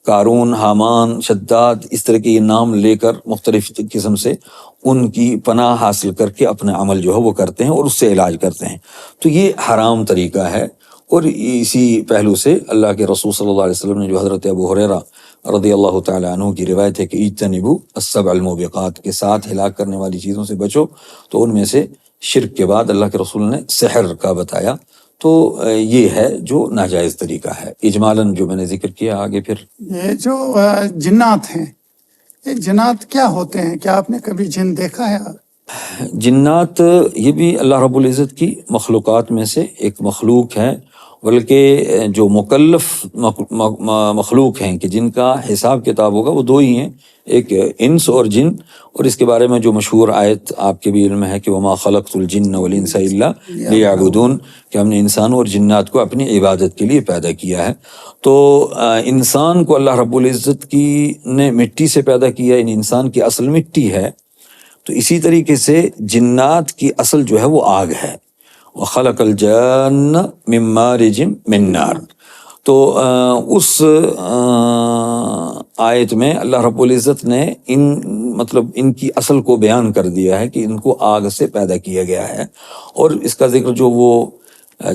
قارون، حامان، شداد، اس طرح کے یہ نام لے کر مختلف قسم سے ان کی پناہ حاصل کر کے اپنا عمل جو ہے وہ کرتے ہیں، اور اس سے علاج کرتے ہیں۔ تو یہ حرام طریقہ ہے، اور اسی پہلو سے اللہ کے رسول صلی اللہ علیہ وسلم نے جو حضرت ابو ہریرہ رضی اللہ تعالیٰ عنہ کی روایت ہے کہ اجتنبوا السبع الموبقات، کے ساتھ ہلاک کرنے والی چیزوں سے بچو، تو ان میں سے شرک کے بعد اللہ کے رسول نے سحر کا بتایا۔ تو یہ ہے جو ناجائز طریقہ ہے اجمالاً جو میں نے ذکر کیا. آگے پھر یہ جو جنات ہیں، یہ جنات کیا ہوتے ہیں؟ کیا آپ نے کبھی جن دیکھا ہے؟ جنات یہ بھی اللہ رب العزت کی مخلوقات میں سے ایک مخلوق ہے، بلکہ جو مکلف مخلوق ہیں کہ جن کا حساب کتاب ہوگا وہ دو ہی ہیں، ایک انس اور جن. اور اس کے بارے میں جو مشہور آیت آپ کے بھی علم ہے کہ وما خلقت الجن والانس الا لیعبدون، کہ ہم نے انسانوں اور جنات کو اپنی عبادت کے لیے پیدا کیا ہے. تو انسان کو اللہ رب العزت کی نے مٹی سے پیدا کیا، ان انسان کی اصل مٹی ہے. تو اسی طریقے سے جنات کی اصل جو ہے وہ آگ ہے. وَخَلَقَ الْجَانَّ مِن مَّارِجٍ مِّن نَّارٍ. تو اس آیت میں اللہ رب العزت نے ان کی اصل کو بیان کر دیا ہے کہ ان کو آگ سے پیدا کیا گیا ہے. اور اس کا ذکر جو وہ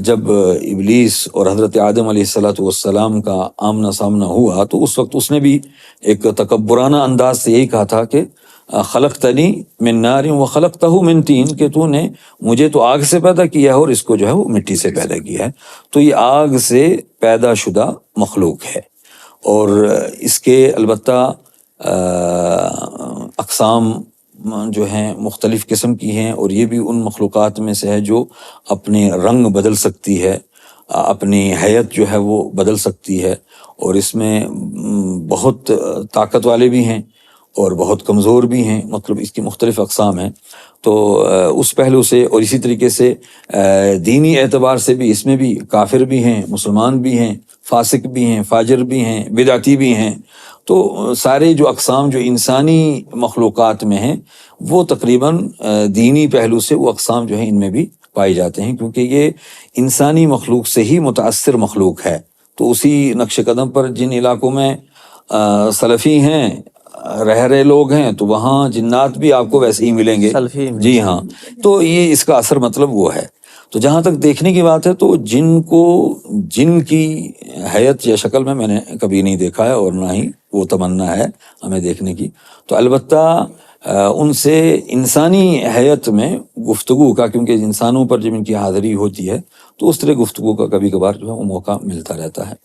جب ابلیس اور حضرت آدم علیہ السلام کا آمنا سامنا ہوا تو اس وقت اس نے بھی ایک تکبرانہ انداز سے یہی کہا تھا کہ خلقتنی من نار وخلقتہ من طین، کہ تو نے مجھے تو آگ سے پیدا کیا ہے اور اس کو جو ہے وہ مٹی سے پیدا کیا ہے. تو یہ آگ سے پیدا شدہ مخلوق ہے. اور اس کے البتہ اقسام جو ہیں مختلف قسم کی ہیں، اور یہ بھی ان مخلوقات میں سے ہے جو اپنے رنگ بدل سکتی ہے، اپنی حیت جو ہے وہ بدل سکتی ہے. اور اس میں بہت طاقت والے بھی ہیں اور بہت کمزور بھی ہیں، مطلب اس کی مختلف اقسام ہیں. تو اس پہلو سے اور اسی طریقے سے دینی اعتبار سے بھی اس میں بھی کافر بھی ہیں، مسلمان بھی ہیں، فاسق بھی ہیں، فاجر بھی ہیں، بدعتی بھی ہیں. تو سارے جو اقسام جو انسانی مخلوقات میں ہیں وہ تقریباً دینی پہلو سے وہ اقسام جو ہیں ان میں بھی پائے جاتے ہیں، کیونکہ یہ انسانی مخلوق سے ہی متاثر مخلوق ہے. تو اسی نقش قدم پر جن علاقوں میں سلفی ہیں، رہ رہے لوگ ہیں، تو وہاں جنات بھی آپ کو ویسے ہی ملیں گے. جی ہاں. تو یہ اس کا اثر مطلب وہ ہے. تو جہاں تک دیکھنے کی بات ہے تو جن کی حیت یا شکل میں نے کبھی نہیں دیکھا ہے اور نہ ہی وہ تمنا ہے ہمیں دیکھنے کی. تو البتہ ان سے انسانی حیت میں گفتگو کا، کیونکہ انسانوں پر جب ان کی حاضری ہوتی ہے تو اس طرح گفتگو کا کبھی کبھار جو ہے وہ موقع ملتا رہتا ہے.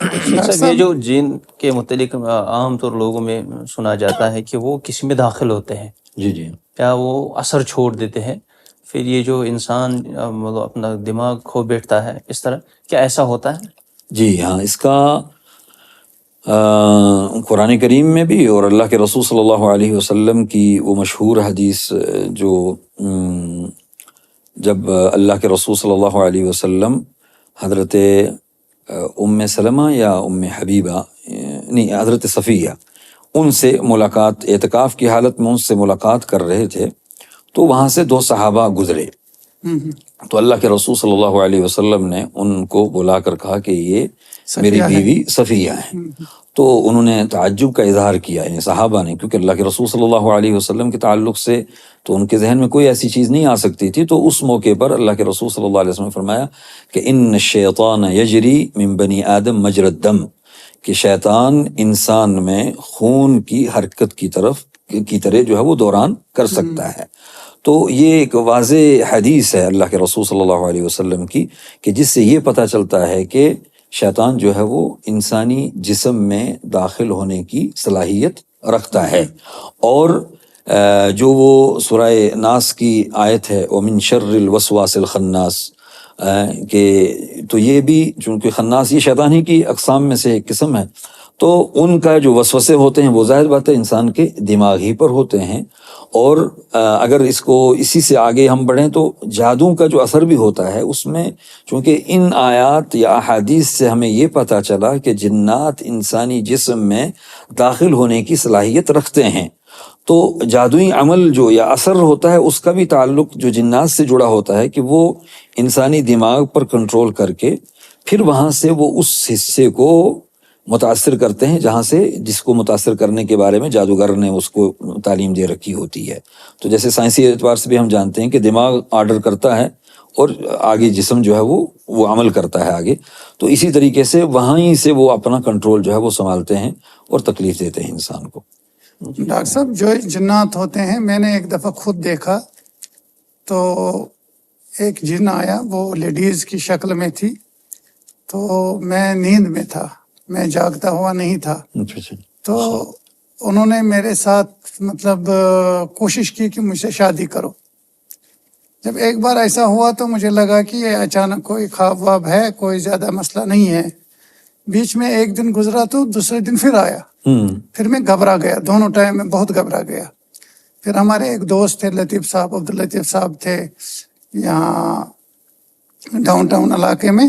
صاحب یہ جو جن کے متعلق عام طور لوگوں میں سنا جاتا ہے کہ وہ کسی میں داخل ہوتے ہیں، جی یا وہ اثر چھوڑ دیتے ہیں، پھر یہ جو انسان مطلب اپنا دماغ کھو بیٹھتا ہے، اس طرح کیا ایسا ہوتا ہے؟ جی ہاں. اس کا قرآن کریم میں بھی اور اللہ کے رسول صلی اللہ علیہ وسلم کی وہ مشہور حدیث جو جب اللہ کے رسول صلی اللہ علیہ وسلم حضرت ام سلمہ یا ام حبیبہ نہیں حضرت صفیہ ان سے ملاقات، اعتکاف کی حالت میں ان سے ملاقات کر رہے تھے، تو وہاں سے دو صحابہ گزرے. تو اللہ کے رسول صلی اللہ علیہ وسلم نے ان کو بلا کر کہا کہ یہ میری بیوی صفیہ ہیں. تو انہوں نے تعجب کا اظہار کیا، یعنی صحابہ نے، کیونکہ اللہ کے رسول صلی اللہ علیہ وسلم کے تعلق سے تو ان کے ذہن میں کوئی ایسی چیز نہیں آ سکتی تھی. تو اس موقع پر اللہ کے رسول صلی اللہ علیہ وسلم نے فرمایا کہ ان الشیطان یجری من بنی آدم مجری الدم، کہ شیطان انسان میں خون کی حرکت کی طرح جو ہے وہ دوران کر سکتا ہے. تو یہ ایک واضح حدیث ہے اللہ کے رسول صلی اللہ علیہ وسلم کی، کہ جس سے یہ پتہ چلتا ہے کہ شیطان جو ہے وہ انسانی جسم میں داخل ہونے کی صلاحیت رکھتا ہے. اور جو وہ سورہ ناس کی آیت ہے وَمِن شَرِّ الْوَسْوَاسِ الْخَنَّاسِ، کہ تو یہ بھی چونکہ خناس یہ شیطان ہی کی اقسام میں سے ایک قسم ہے، تو ان کا جو وسوسے ہوتے ہیں وہ ظاہر بات ہے انسان کے دماغ ہی پر ہوتے ہیں. اور اگر اس کو اسی سے آگے ہم بڑھیں تو جادو کا جو اثر بھی ہوتا ہے اس میں، چونکہ ان آیات یا احادیث سے ہمیں یہ پتہ چلا کہ جنات انسانی جسم میں داخل ہونے کی صلاحیت رکھتے ہیں. تو جادوئی عمل جو یا اثر ہوتا ہے اس کا بھی تعلق جو جنات سے جڑا ہوتا ہے، کہ وہ انسانی دماغ پر کنٹرول کر کے پھر وہاں سے وہ اس حصے کو متاثر کرتے ہیں جہاں سے جس کو متاثر کرنے کے بارے میں جادوگر نے اس کو تعلیم دے رکھی ہوتی ہے. تو جیسے سائنسی اعتبار سے بھی ہم جانتے ہیں کہ دماغ آرڈر کرتا ہے اور آگے جسم جو ہے وہ عمل کرتا ہے آگے. تو اسی طریقے سے وہیں سے وہ اپنا کنٹرول جو ہے وہ سنبھالتے ہیں اور تکلیف دیتے ہیں انسان کو. ڈاکٹر صاحب جو جنات ہوتے ہیں، میں نے ایک دفعہ خود دیکھا تو ایک جن آیا، وہ لیڈیز کی شکل میں تھی تو میں نیند میں تھا، میں جاگتا ہوا نہیں تھا. تو انہوں نے میرے ساتھ مطلب کوشش کی کہ مجھ سے شادی کرو. جب ایک بار ایسا ہوا تو مجھے لگا کہ یہ اچانک کوئی خواب واب ہے، کوئی زیادہ مسئلہ نہیں ہے. بیچ میں ایک دن گزرا تو دوسرے دن پھر آیا. پھر میں گھبرا گیا، دونوں ٹائم میں بہت گھبرا گیا. پھر ہمارے ایک دوست تھے لطیف صاحب، عبداللطیف صاحب تھے یہاں ڈاؤن ٹاؤن علاقے میں.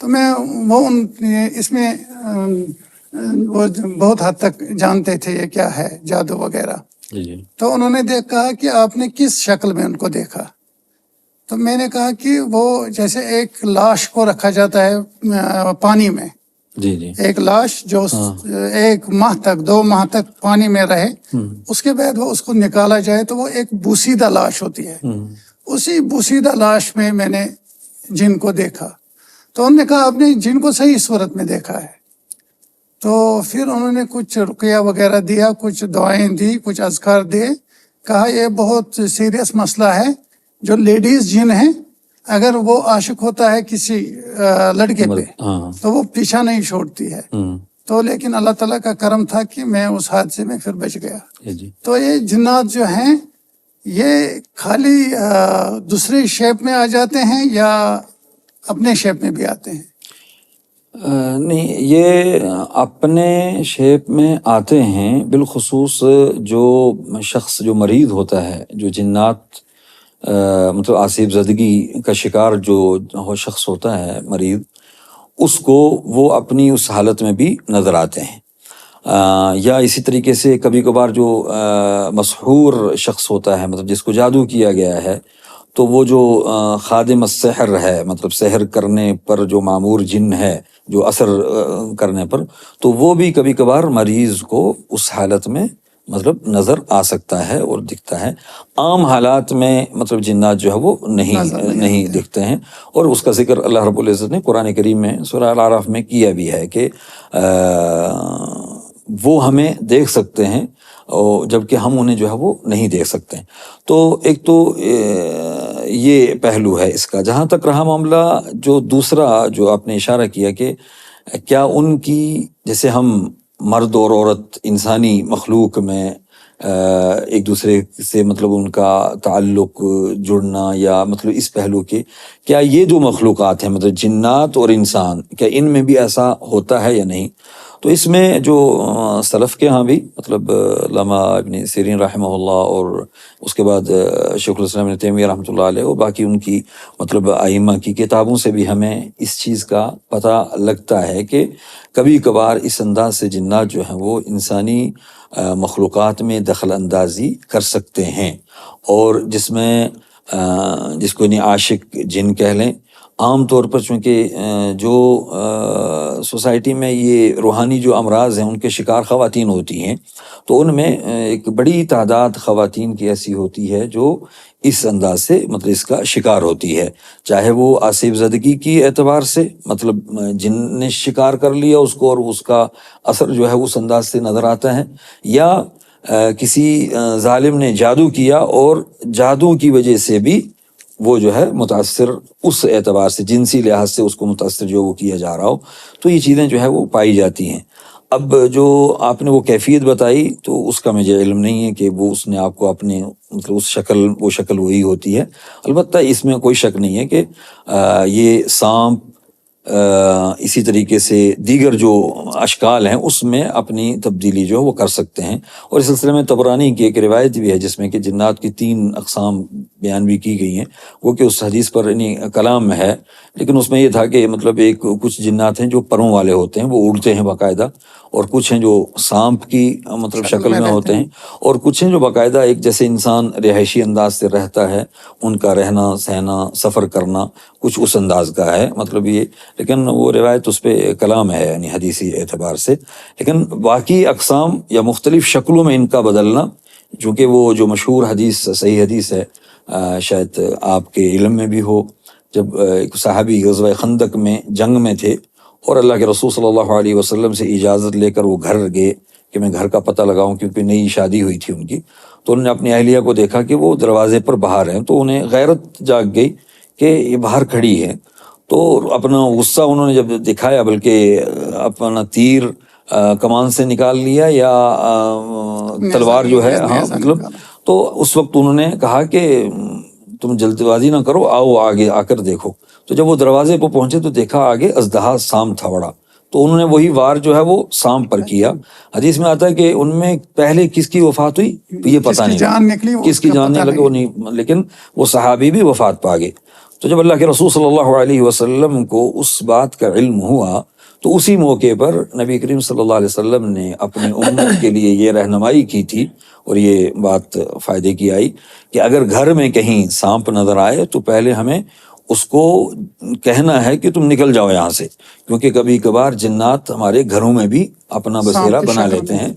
تو میں اس میں وہ بہت حد تک جانتے تھے یہ کیا ہے جادو وغیرہ. تو انہوں نے کہا کہ آپ نے کس شکل میں ان کو دیکھا؟ تو میں نے کہا کہ وہ جیسے ایک لاش کو رکھا جاتا ہے پانی میں، ایک لاش جو 1 ماہ تک 2 ماہ تک پانی میں رہے، اس کے بعد وہ اس کو نکالا جائے تو وہ ایک بوسیدہ لاش ہوتی ہے. اسی بوسیدہ لاش میں نے جن کو دیکھا. تو انہوں نے کہا آپ نے جن کو صحیح صورت میں دیکھا ہے. تو پھر انہوں نے کچھ رقیہ وغیرہ دیا، کچھ دعائیں دی، کچھ اذکار دیے. کہا یہ بہت سیریس مسئلہ ہے. جو لیڈیز جن ہیں اگر وہ عاشق ہوتا ہے کسی لڑکے پہ تو وہ پیچھا نہیں چھوڑتی ہے. تو لیکن اللہ تعالیٰ کا کرم تھا کہ میں اس حادثے میں پھر بچ گیا. تو یہ جنات جو ہیں یہ خالی دوسرے شیپ میں آ جاتے ہیں یا اپنے شیپ میں بھی آتے ہیں؟ نہیں، یہ اپنے شیپ میں آتے ہیں. بالخصوص جو شخص جو مریض ہوتا ہے، جو جنات مطلب آسیب زدگی کا شکار جو شخص ہوتا ہے مریض، اس کو وہ اپنی اس حالت میں بھی نظر آتے ہیں. یا اسی طریقے سے کبھی کبھار جو مسحور شخص ہوتا ہے، مطلب جس کو جادو کیا گیا ہے، تو وہ جو خادم السحر ہے، مطلب سحر کرنے پر جو معمور جن ہے، جو اثر کرنے پر، تو وہ بھی کبھی کبھار مریض کو اس حالت میں مطلب نظر آ سکتا ہے اور دکھتا ہے. عام حالات میں مطلب جنات جو ہے وہ نہیں دکھتے ہیں. اور اس کا ذکر اللہ رب العزت نے قرآن کریم میں سورہ الاعراف میں کیا بھی ہے کہ وہ ہمیں دیکھ سکتے ہیں جبکہ ہم انہیں جو ہے وہ نہیں دیکھ سکتے ہیں. تو ایک تو یہ پہلو ہے اس کا. جہاں تک رہا معاملہ جو دوسرا جو آپ نے اشارہ کیا کہ کیا ان کی جیسے ہم مرد اور عورت انسانی مخلوق میں ایک دوسرے سے مطلب ان کا تعلق جڑنا یا مطلب اس پہلو کے، کیا یہ جو مخلوقات ہیں مطلب جنات اور انسان، کیا ان میں بھی ایسا ہوتا ہے یا نہیں؟ تو اس میں جو سلف کے ہاں بھی مطلب علامہ ابن سیرین رحمہ اللہ اور اس کے بعد شیخ الاسلام ابن تیمیہ رحمۃ اللہ علیہ اور باقی ان کی مطلب ائمہ کی کتابوں سے بھی ہمیں اس چیز کا پتہ لگتا ہے کہ کبھی کبھار اس انداز سے جنات جو ہیں وہ انسانی مخلوقات میں دخل اندازی کر سکتے ہیں. اور جس میں جس کو عاشق جن کہہ لیں، عام طور پر چونکہ جو سوسائٹی میں یہ روحانی جو امراض ہیں ان کے شکار خواتین ہوتی ہیں، تو ان میں ایک بڑی تعداد خواتین کی ایسی ہوتی ہے جو اس انداز سے مطلب اس کا شکار ہوتی ہے، چاہے وہ آسیب زدگی کی اعتبار سے مطلب جن نے شکار کر لیا اس کو اور اس کا اثر جو ہے اس انداز سے نظر آتا ہے، یا کسی ظالم نے جادو کیا اور جادو کی وجہ سے بھی وہ جو ہے متاثر اس اعتبار سے جنسی لحاظ سے اس کو متاثر جو وہ کیا جا رہا ہو. تو یہ چیزیں جو ہے وہ پائی جاتی ہیں. اب جو آپ نے وہ کیفیت بتائی تو اس کا مجھے علم نہیں ہے کہ وہ اس نے آپ کو اپنے مطلب اس شکل وہی ہوتی ہے. البتہ اس میں کوئی شک نہیں ہے کہ یہ سانپ اسی طریقے سے دیگر جو اشکال ہیں اس میں اپنی تبدیلی جو ہے وہ کر سکتے ہیں. اور اس سلسلے میں طبرانی کی ایک روایت بھی ہے جس میں کہ جنات کی 3 اقسام بیان بھی کی گئی ہیں، وہ کہ اس حدیث پر کلام میں ہے، لیکن اس میں یہ تھا کہ مطلب کچھ جنات ہیں جو پروں والے ہوتے ہیں، وہ اڑتے ہیں باقاعدہ، اور کچھ ہیں جو سانپ کی مطلب شکل میں ہوتے ہیں، اور کچھ ہیں جو باقاعدہ ایک جیسے انسان رہائشی انداز سے رہتا ہے، ان کا رہنا سہنا سفر کرنا کچھ اس انداز کا ہے مطلب یہ. لیکن وہ روایت اس پہ کلام ہے یعنی حدیثی اعتبار سے. لیکن باقی اقسام یا مختلف شکلوں میں ان کا بدلنا، چونکہ وہ جو مشہور حدیث صحیح حدیث ہے، شاید آپ کے علم میں بھی ہو، جب ایک صحابی غزوہ خندق میں جنگ میں تھے اور اللہ کے رسول صلی اللہ علیہ وسلم سے اجازت لے کر وہ گھر گئے کہ میں گھر کا پتہ لگاؤں، کیونکہ نئی شادی ہوئی تھی ان کی. تو انہوں نے اپنی اہلیہ کو دیکھا کہ وہ دروازے پر باہر ہیں، تو انہیں غیرت جاگ گئی کہ یہ باہر کھڑی ہے. تو اپنا غصہ انہوں نے جب دکھایا، بلکہ اپنا تیر کمان سے نکال لیا یا تلوار جو ہے، ہاں مطلب، تو اس وقت انہوں نے کہا کہ تم جلدی بازی نہ کرو، آؤ آگے آ کر دیکھو۔ تو جب وہ دروازے پہ پہنچے تو دیکھا آگے اژدہا سام تھا بڑا، تو انہوں نے وہی وار جو ہے وہ سام پر کیا۔ حدیث میں آتا ہے کہ ان میں پہلے کس کی وفات ہوئی یہ پتہ نہیں، کس کی جان نکلی وہ نہیں، لیکن وہ صحابی بھی وفات پا گئے۔ تو جب اللہ کے رسول صلی اللہ علیہ وسلم کو اس بات کا علم ہوا تو اسی موقع پر نبی کریم صلی اللہ علیہ وسلم نے اپنی امت کے لیے یہ رہنمائی کی تھی، اور یہ بات فائدے کی آئی کہ اگر گھر میں کہیں سانپ نظر آئے تو پہلے ہمیں اس کو کہنا ہے کہ تم نکل جاؤ یہاں سے، کیونکہ کبھی کبھار جنات ہمارے گھروں میں بھی اپنا بسیرا بنا لیتے ہیں۔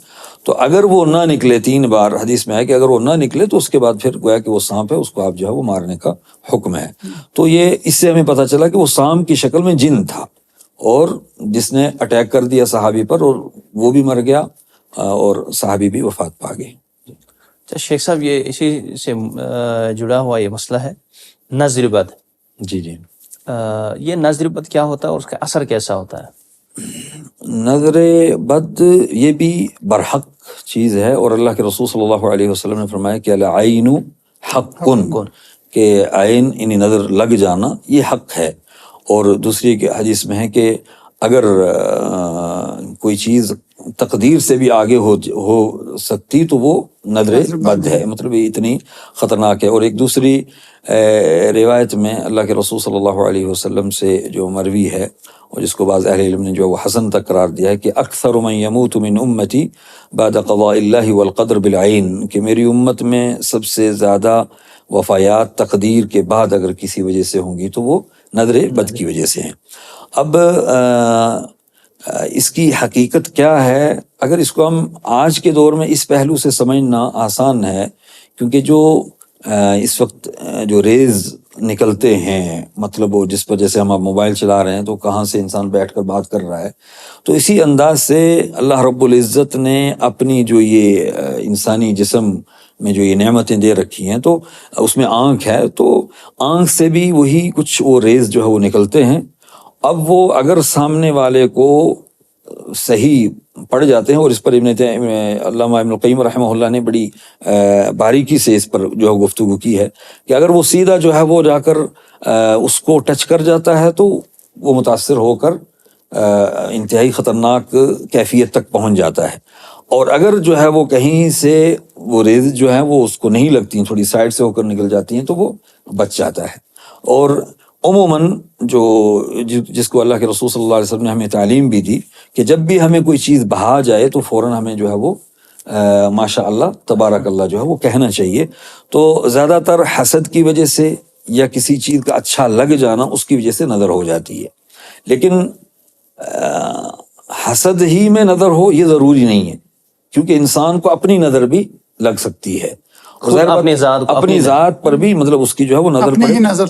تو اگر وہ نہ نکلے، 3 بار حدیث میں ہے کہ اگر وہ نہ نکلے تو اس کے بعد پھر گویا کہ وہ سانپ ہے، اس کو آپ جو ہے وہ مارنے کا حکم ہے۔ تو یہ اس سے ہمیں پتہ چلا کہ وہ سانپ کی شکل میں جن تھا، اور جس نے اٹیک کر دیا صحابی پر، اور وہ بھی مر گیا اور صحابی بھی وفات پا گئے۔ اچھا شیخ صاحب، یہ اسی سے جڑا ہوا یہ مسئلہ ہے نظر بد۔ جی جی، یہ نظر بد کیا ہوتا ہے اور اس کا اثر کیسا ہوتا ہے؟ نظر بد یہ بھی برحق چیز ہے، اور اللہ کے رسول صلی اللہ علیہ وسلم نے فرمایا کہ العین حق، کہ عین یعنی نظر لگ جانا یہ حق ہے۔ اور دوسری حدیث میں ہے کہ اگر کوئی چیز تقدیر سے بھی آگے ہو سکتی تو وہ نظر بد ہے، مطلب یہ اتنی خطرناک ہے۔ اور ایک دوسری روایت میں اللہ کے رسول صلی اللہ علیہ وسلم سے جو مروی ہے، اور جس کو بعض اہل علم نے جو وہ حسن تک قرار دیا ہے، کہ اکثر من یموت من امتی بعد قضاء اللہ والقدر بالعین، کہ میری امت میں سب سے زیادہ وفایات تقدیر کے بعد اگر کسی وجہ سے ہوں گی تو وہ نظر بد کی وجہ سے ہیں۔ اب اس کی حقیقت کیا ہے؟ اگر اس کو ہم آج کے دور میں اس پہلو سے سمجھنا آسان ہے، کیونکہ جو اس وقت جو ریز نکلتے ہیں، مطلب وہ جس پر جیسے ہم اب موبائل چلا رہے ہیں تو کہاں سے انسان بیٹھ کر بات کر رہا ہے، تو اسی انداز سے اللہ رب العزت نے اپنی جو یہ انسانی جسم میں جو یہ نعمتیں دے رکھی ہیں، تو اس میں آنکھ ہے، تو آنکھ سے بھی وہی کچھ وہ ریز جو ہے وہ نکلتے ہیں۔ اب وہ اگر سامنے والے کو صحیح پڑ جاتے ہیں، اور اس پر علامہ ابن القیم رحمہ اللہ نے بڑی باریکی سے اس پر جو ہے گفتگو کی ہے، کہ اگر وہ سیدھا جو ہے وہ جا کر اس کو ٹچ کر جاتا ہے تو وہ متاثر ہو کر انتہائی خطرناک کیفیت تک پہنچ جاتا ہے، اور اگر جو ہے وہ کہیں سے وہ ریز جو ہے وہ اس کو نہیں لگتی، تھوڑی سائڈ سے ہو کر نکل جاتی ہیں تو وہ بچ جاتا ہے۔ اور عموماً جس کو اللہ کے رسول صلی اللہ علیہ وسلم نے ہمیں تعلیم بھی دی کہ جب بھی ہمیں کوئی چیز بہا جائے تو فوراً ہمیں جو ہے وہ ماشاء اللہ تبارک اللہ جو ہے وہ کہنا چاہیے۔ تو زیادہ تر حسد کی وجہ سے یا کسی چیز کا اچھا لگ جانا اس کی وجہ سے نظر ہو جاتی ہے، لیکن حسد ہی میں نظر ہو یہ ضروری نہیں ہے، کیونکہ انسان کو اپنی نظر بھی لگ سکتی ہے، اپنی ذات پر بھی مطلب اس کی جو ہے وہ نظر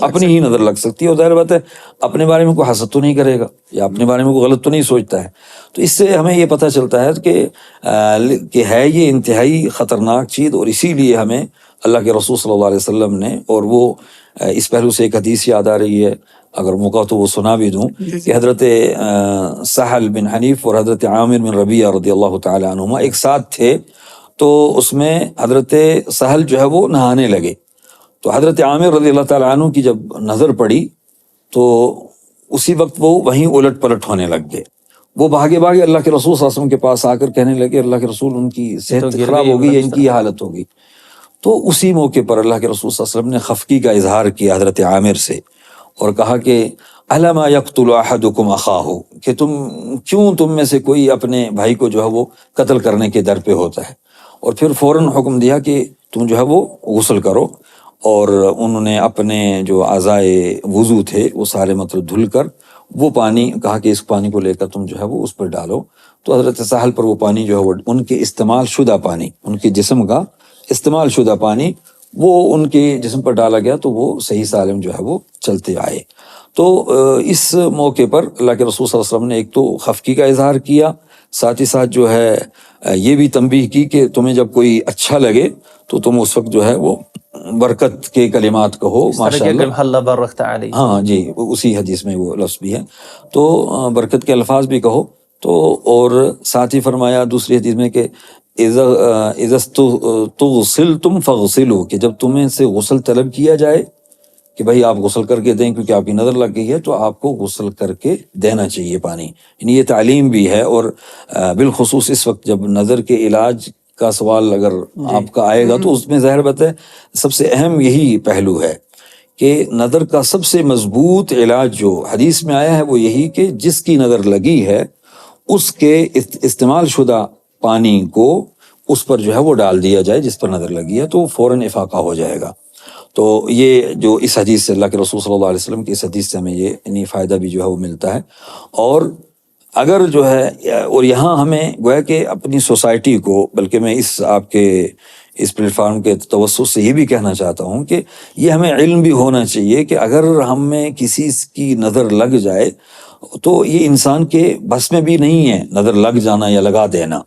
اپنی ہی نظر لگ سکتی ہے، اور ظاہر بات ہے اپنے بارے میں کوئی حسد تو نہیں کرے گا یا اپنے بارے میں کوئی غلط تو نہیں سوچتا ہے۔ تو اس سے ہمیں یہ پتہ چلتا ہے کہ ہے یہ انتہائی خطرناک چیز، اور اسی لیے ہمیں اللہ کے رسول صلی اللہ علیہ وسلم نے، اور وہ اس پہلو سے ایک حدیث یاد آ رہی ہے، اگر موقع تو وہ سنا بھی دوں، کہ حضرت سہل بن حنیف اور حضرت عامر بن ربیعہ رضی اللہ تعالی عنہما ایک ساتھ تھے، تو اس میں حضرت سہل جو ہے وہ نہانے لگے، تو حضرت عامر رضی اللہ تعالیٰ عنہ کی جب نظر پڑی تو اسی وقت وہ وہیں الٹ پلٹ ہونے لگ گئے، وہ بھاگے اللہ کے رسول صلی اللہ علیہ وسلم کے پاس آ کر کہنے لگے اللہ کے رسول ان کی صحت خراب ہوگی یا ان کی یہ حالت ہوگی۔ تو اسی موقع پر اللہ کے رسول صلی اللہ علیہ وسلم نے خفگی کا اظہار کیا حضرت عامر سے، اور کہا کہ اَلَمَا يَقْتُلُ أَحَدُكُمْ أَخَاهُ، کہ تم میں سے کوئی اپنے بھائی کو جو ہے وہ قتل کرنے کے در پہ ہوتا ہے، اور پھر فوراً حکم دیا کہ تم جو ہے وہ غسل کرو، اور انہوں نے اپنے جو اعضائے وضو تھے وہ سارے مطلب دھل کر وہ پانی، کہا کہ اس پانی کو لے کر تم جو ہے وہ اس پر ڈالو، تو حضرت سہل پر وہ پانی جو ہے وہ ان کے استعمال شدہ پانی، ان کے جسم کا استعمال شدہ پانی وہ ان کے جسم پر ڈالا گیا، تو وہ صحیح سالم جو ہے وہ چلتے آئے۔ تو اس موقع پر اللہ کے رسول صلی اللہ علیہ وسلم نے ایک تو خفگی کا اظہار کیا، ساتھ ہی ساتھ جو ہے یہ بھی تنبیہ کی کہ تمہیں جب کوئی اچھا لگے تو تم اس وقت جو ہے وہ برکت کے کلمات کہو ماشاء اللہ. اللہ بارکت علیہ. ہاں جی، اسی حدیث میں وہ لفظ بھی ہے. تو برکت کے الفاظ بھی کہو. تو اور ساتھ ہی فرمایا دوسری حدیث میں کہ اذا تغسلتم فاغسلوا، کہ جب تمہیں سے غسل طلب کیا جائے کہ بھائی آپ غسل کر کے دیں کیونکہ آپ کی نظر لگ گئی ہے، تو آپ کو غسل کر کے دینا چاہیے پانی. یعنی یہ تعلیم بھی ہے. اور بالخصوص اس وقت جب نظر کے علاج کا سوال اگر آپ کا آئے گا تو اس میں ظاہر بات ہے سب سے اہم یہی پہلو ہے کہ نظر کا سب سے مضبوط علاج جو حدیث میں آیا ہے وہ یہی کہ جس کی نظر لگی ہے اس کے استعمال شدہ پانی کو اس پر جو ہے وہ ڈال دیا جائے جس پر نظر لگی ہے، تو فوراً افاقہ ہو جائے گا. تو یہ جو اس حدیث سے، اللہ کے رسول صلی اللہ علیہ وسلم کی اس حدیث سے ہمیں یہ یعنی فائدہ بھی جو ہے وہ ملتا ہے. اور اگر جو ہے، اور یہاں ہمیں گویا کہ اپنی سوسائٹی کو، بلکہ میں اس آپ کے اس پلیٹ فارم کے توسط سے یہ بھی کہنا چاہتا ہوں کہ یہ ہمیں علم بھی ہونا چاہیے کہ اگر ہمیں کسی کی نظر لگ جائے تو یہ انسان کے بس میں بھی نہیں ہے نظر لگ جانا یا لگا دینا.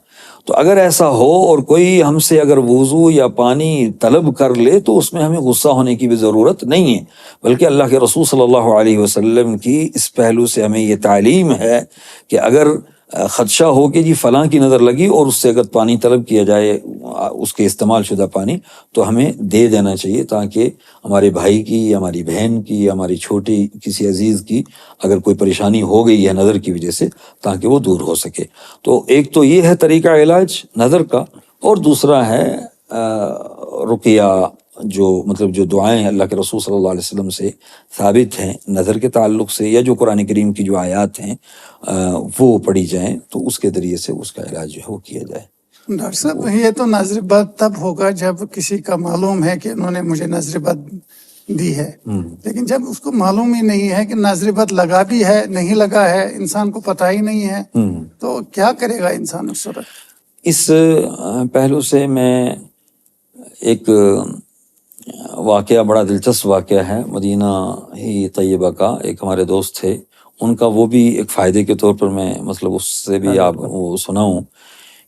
تو اگر ایسا ہو اور کوئی ہم سے اگر وضو یا پانی طلب کر لے تو اس میں ہمیں غصہ ہونے کی بھی ضرورت نہیں ہے، بلکہ اللہ کے رسول صلی اللہ علیہ وسلم کی اس پہلو سے ہمیں یہ تعلیم ہے کہ اگر خدشہ ہو کہ جی فلاں کی نظر لگی اور اس سے اگر پانی طلب کیا جائے اس کے استعمال شدہ پانی، تو ہمیں دے دینا چاہیے تاکہ ہمارے بھائی کی یا ہماری بہن کی یا ہماری چھوٹی کسی عزیز کی اگر کوئی پریشانی ہو گئی ہے نظر کی وجہ سے تاکہ وہ دور ہو سکے. تو ایک تو یہ ہے طریقہ علاج نظر کا، اور دوسرا ہے رقیہ، جو مطلب جو دعائیں اللہ کے رسول صلی اللہ علیہ وسلم سے ثابت ہیں نظر کے تعلق سے، یا جو قرآن کریم کی جو آیات ہیں وہ پڑھی جائیں تو اس کے ذریعے سے اس کا علاج جو ہے وہ کیا جائے. ڈاکٹر صاحب یہ تو نظر بد تب ہوگا جب کسی کا معلوم ہے کہ انہوں نے مجھے نظر بد دی ہے، لیکن جب اس کو معلوم ہی نہیں ہے کہ نظر بد لگا بھی ہے نہیں لگا ہے، انسان کو پتہ ہی نہیں ہے، تو کیا کرے گا انسان اس صورت؟ اس پہلو سے میں ایک واقعہ، بڑا دلچسپ واقعہ ہے مدینہ ہی طیبہ کا، ایک ہمارے دوست تھے، ان کا وہ بھی ایک فائدے کے طور پر میں مطلب اس سے بھی آپ وہ سناؤں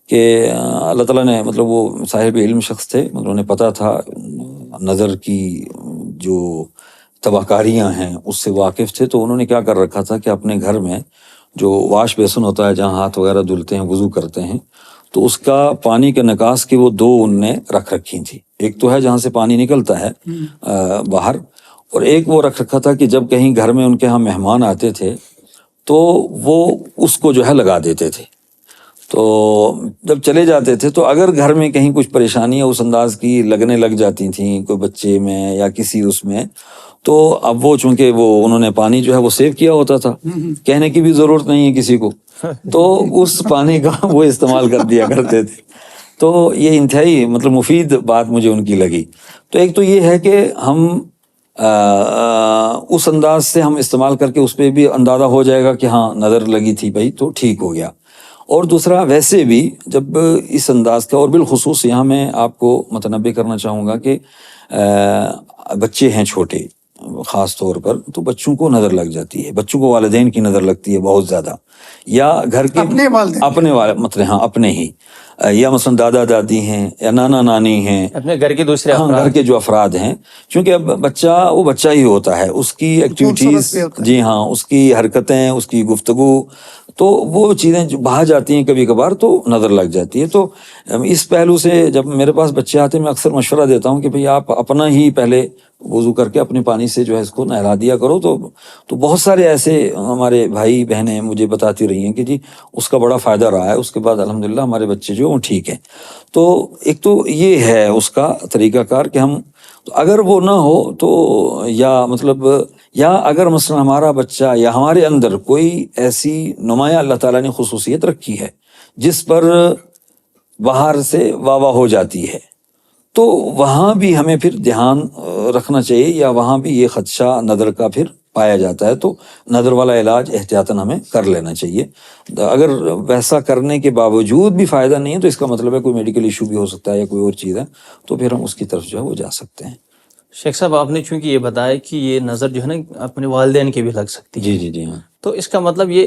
کہ اللہ تعالیٰ نے مطلب وہ صاحب علم شخص تھے، مطلب انہیں پتہ تھا نظر کی جو تباہ کاریاں ہیں اس سے واقف تھے. تو انہوں نے کیا کر رکھا تھا کہ اپنے گھر میں جو واش بیسن ہوتا ہے جہاں ہاتھ وغیرہ دھلتے ہیں وضو کرتے ہیں، تو اس کا پانی کے نکاس کی وہ دو ان نے رکھ رکھی تھی. ایک تو ہے جہاں سے پانی نکلتا ہے باہر، اور ایک وہ رکھ رکھا تھا کہ جب کہیں گھر میں ان کے ہاں مہمان آتے تھے تو وہ اس کو جو ہے لگا دیتے تھے. تو جب چلے جاتے تھے تو اگر گھر میں کہیں کچھ پریشانیاں اس انداز کی لگنے لگ جاتی تھیں کوئی بچے میں یا کسی اس میں، تو اب وہ چونکہ وہ انہوں نے پانی جو ہے وہ سیو کیا ہوتا تھا، کہنے کی بھی ضرورت نہیں ہے کسی کو، تو اس پانی کا وہ استعمال کر دیا کرتے تھے. تو یہ انتہائی مطلب مفید بات مجھے ان کی لگی. تو ایک تو یہ ہے کہ ہم اس انداز سے ہم استعمال کر کے اس پہ بھی اندازہ ہو جائے گا کہ ہاں نظر لگی تھی بھائی تو ٹھیک ہو گیا. اور دوسرا ویسے بھی جب اس انداز کا، اور بالخصوص یہاں میں آپ کو متنبہ کرنا چاہوں گا کہ بچے ہیں چھوٹے خاص طور پر، تو بچوں کو نظر لگ جاتی ہے، بچوں کو والدین کی نظر لگتی ہے بہت زیادہ، یا گھر کے اپنے مطلب ہاں اپنے ہی، یا مثلا دادا دادی ہیں یا نانا نانی ہیں، اپنے گھر کے دوسرے گھر کے جو افراد ہیں. چونکہ اب بچہ وہ بچہ ہی ہوتا ہے، اس کی ایکٹیویٹیز، جی ہاں، اس کی حرکتیں، اس کی گفتگو، تو وہ چیزیں جو بہا جاتی ہیں کبھی کبھار تو نظر لگ جاتی ہے. تو اس پہلو سے جب میرے پاس بچے آتے ہیں میں اکثر مشورہ دیتا ہوں کہ بھئی آپ اپنا ہی پہلے وضو کر کے اپنے پانی سے جو ہے اس کو نہلا دیا کرو. تو بہت سارے ایسے ہمارے بھائی بہنیں مجھے بتاتی رہی ہیں کہ جی اس کا بڑا فائدہ رہا ہے، اس کے بعد الحمدللہ ہمارے بچے جو ہیں وہ ٹھیک ہیں. تو ایک تو یہ ہے اس کا طریقہ کار کہ ہم اگر وہ نہ ہو تو یا اگر مثلا ہمارا بچہ یا ہمارے اندر کوئی ایسی نمایاں اللہ تعالیٰ نے خصوصیت رکھی ہے جس پر باہر سے واہ ہو جاتی ہے، تو وہاں بھی ہمیں پھر دھیان رکھنا چاہیے، یا وہاں بھی یہ خدشہ نظر کا پھر پایا جاتا ہے تو نظر والا علاج احتیاطاً ہمیں کر لینا چاہیے. اگر ویسا کرنے کے باوجود بھی فائدہ نہیں ہے تو اس کا مطلب ہے کوئی میڈیکل ایشو بھی ہو سکتا ہے یا کوئی اور چیز ہے، تو پھر ہم اس کی طرف جو ہے وہ جا سکتے ہیں. شیخ صاحب آپ نے چونکہ یہ بتایا کہ یہ نظر جو ہے نا اپنے والدین کی بھی لگ سکتی ہے، جی ہاں، تو اس کا مطلب یہ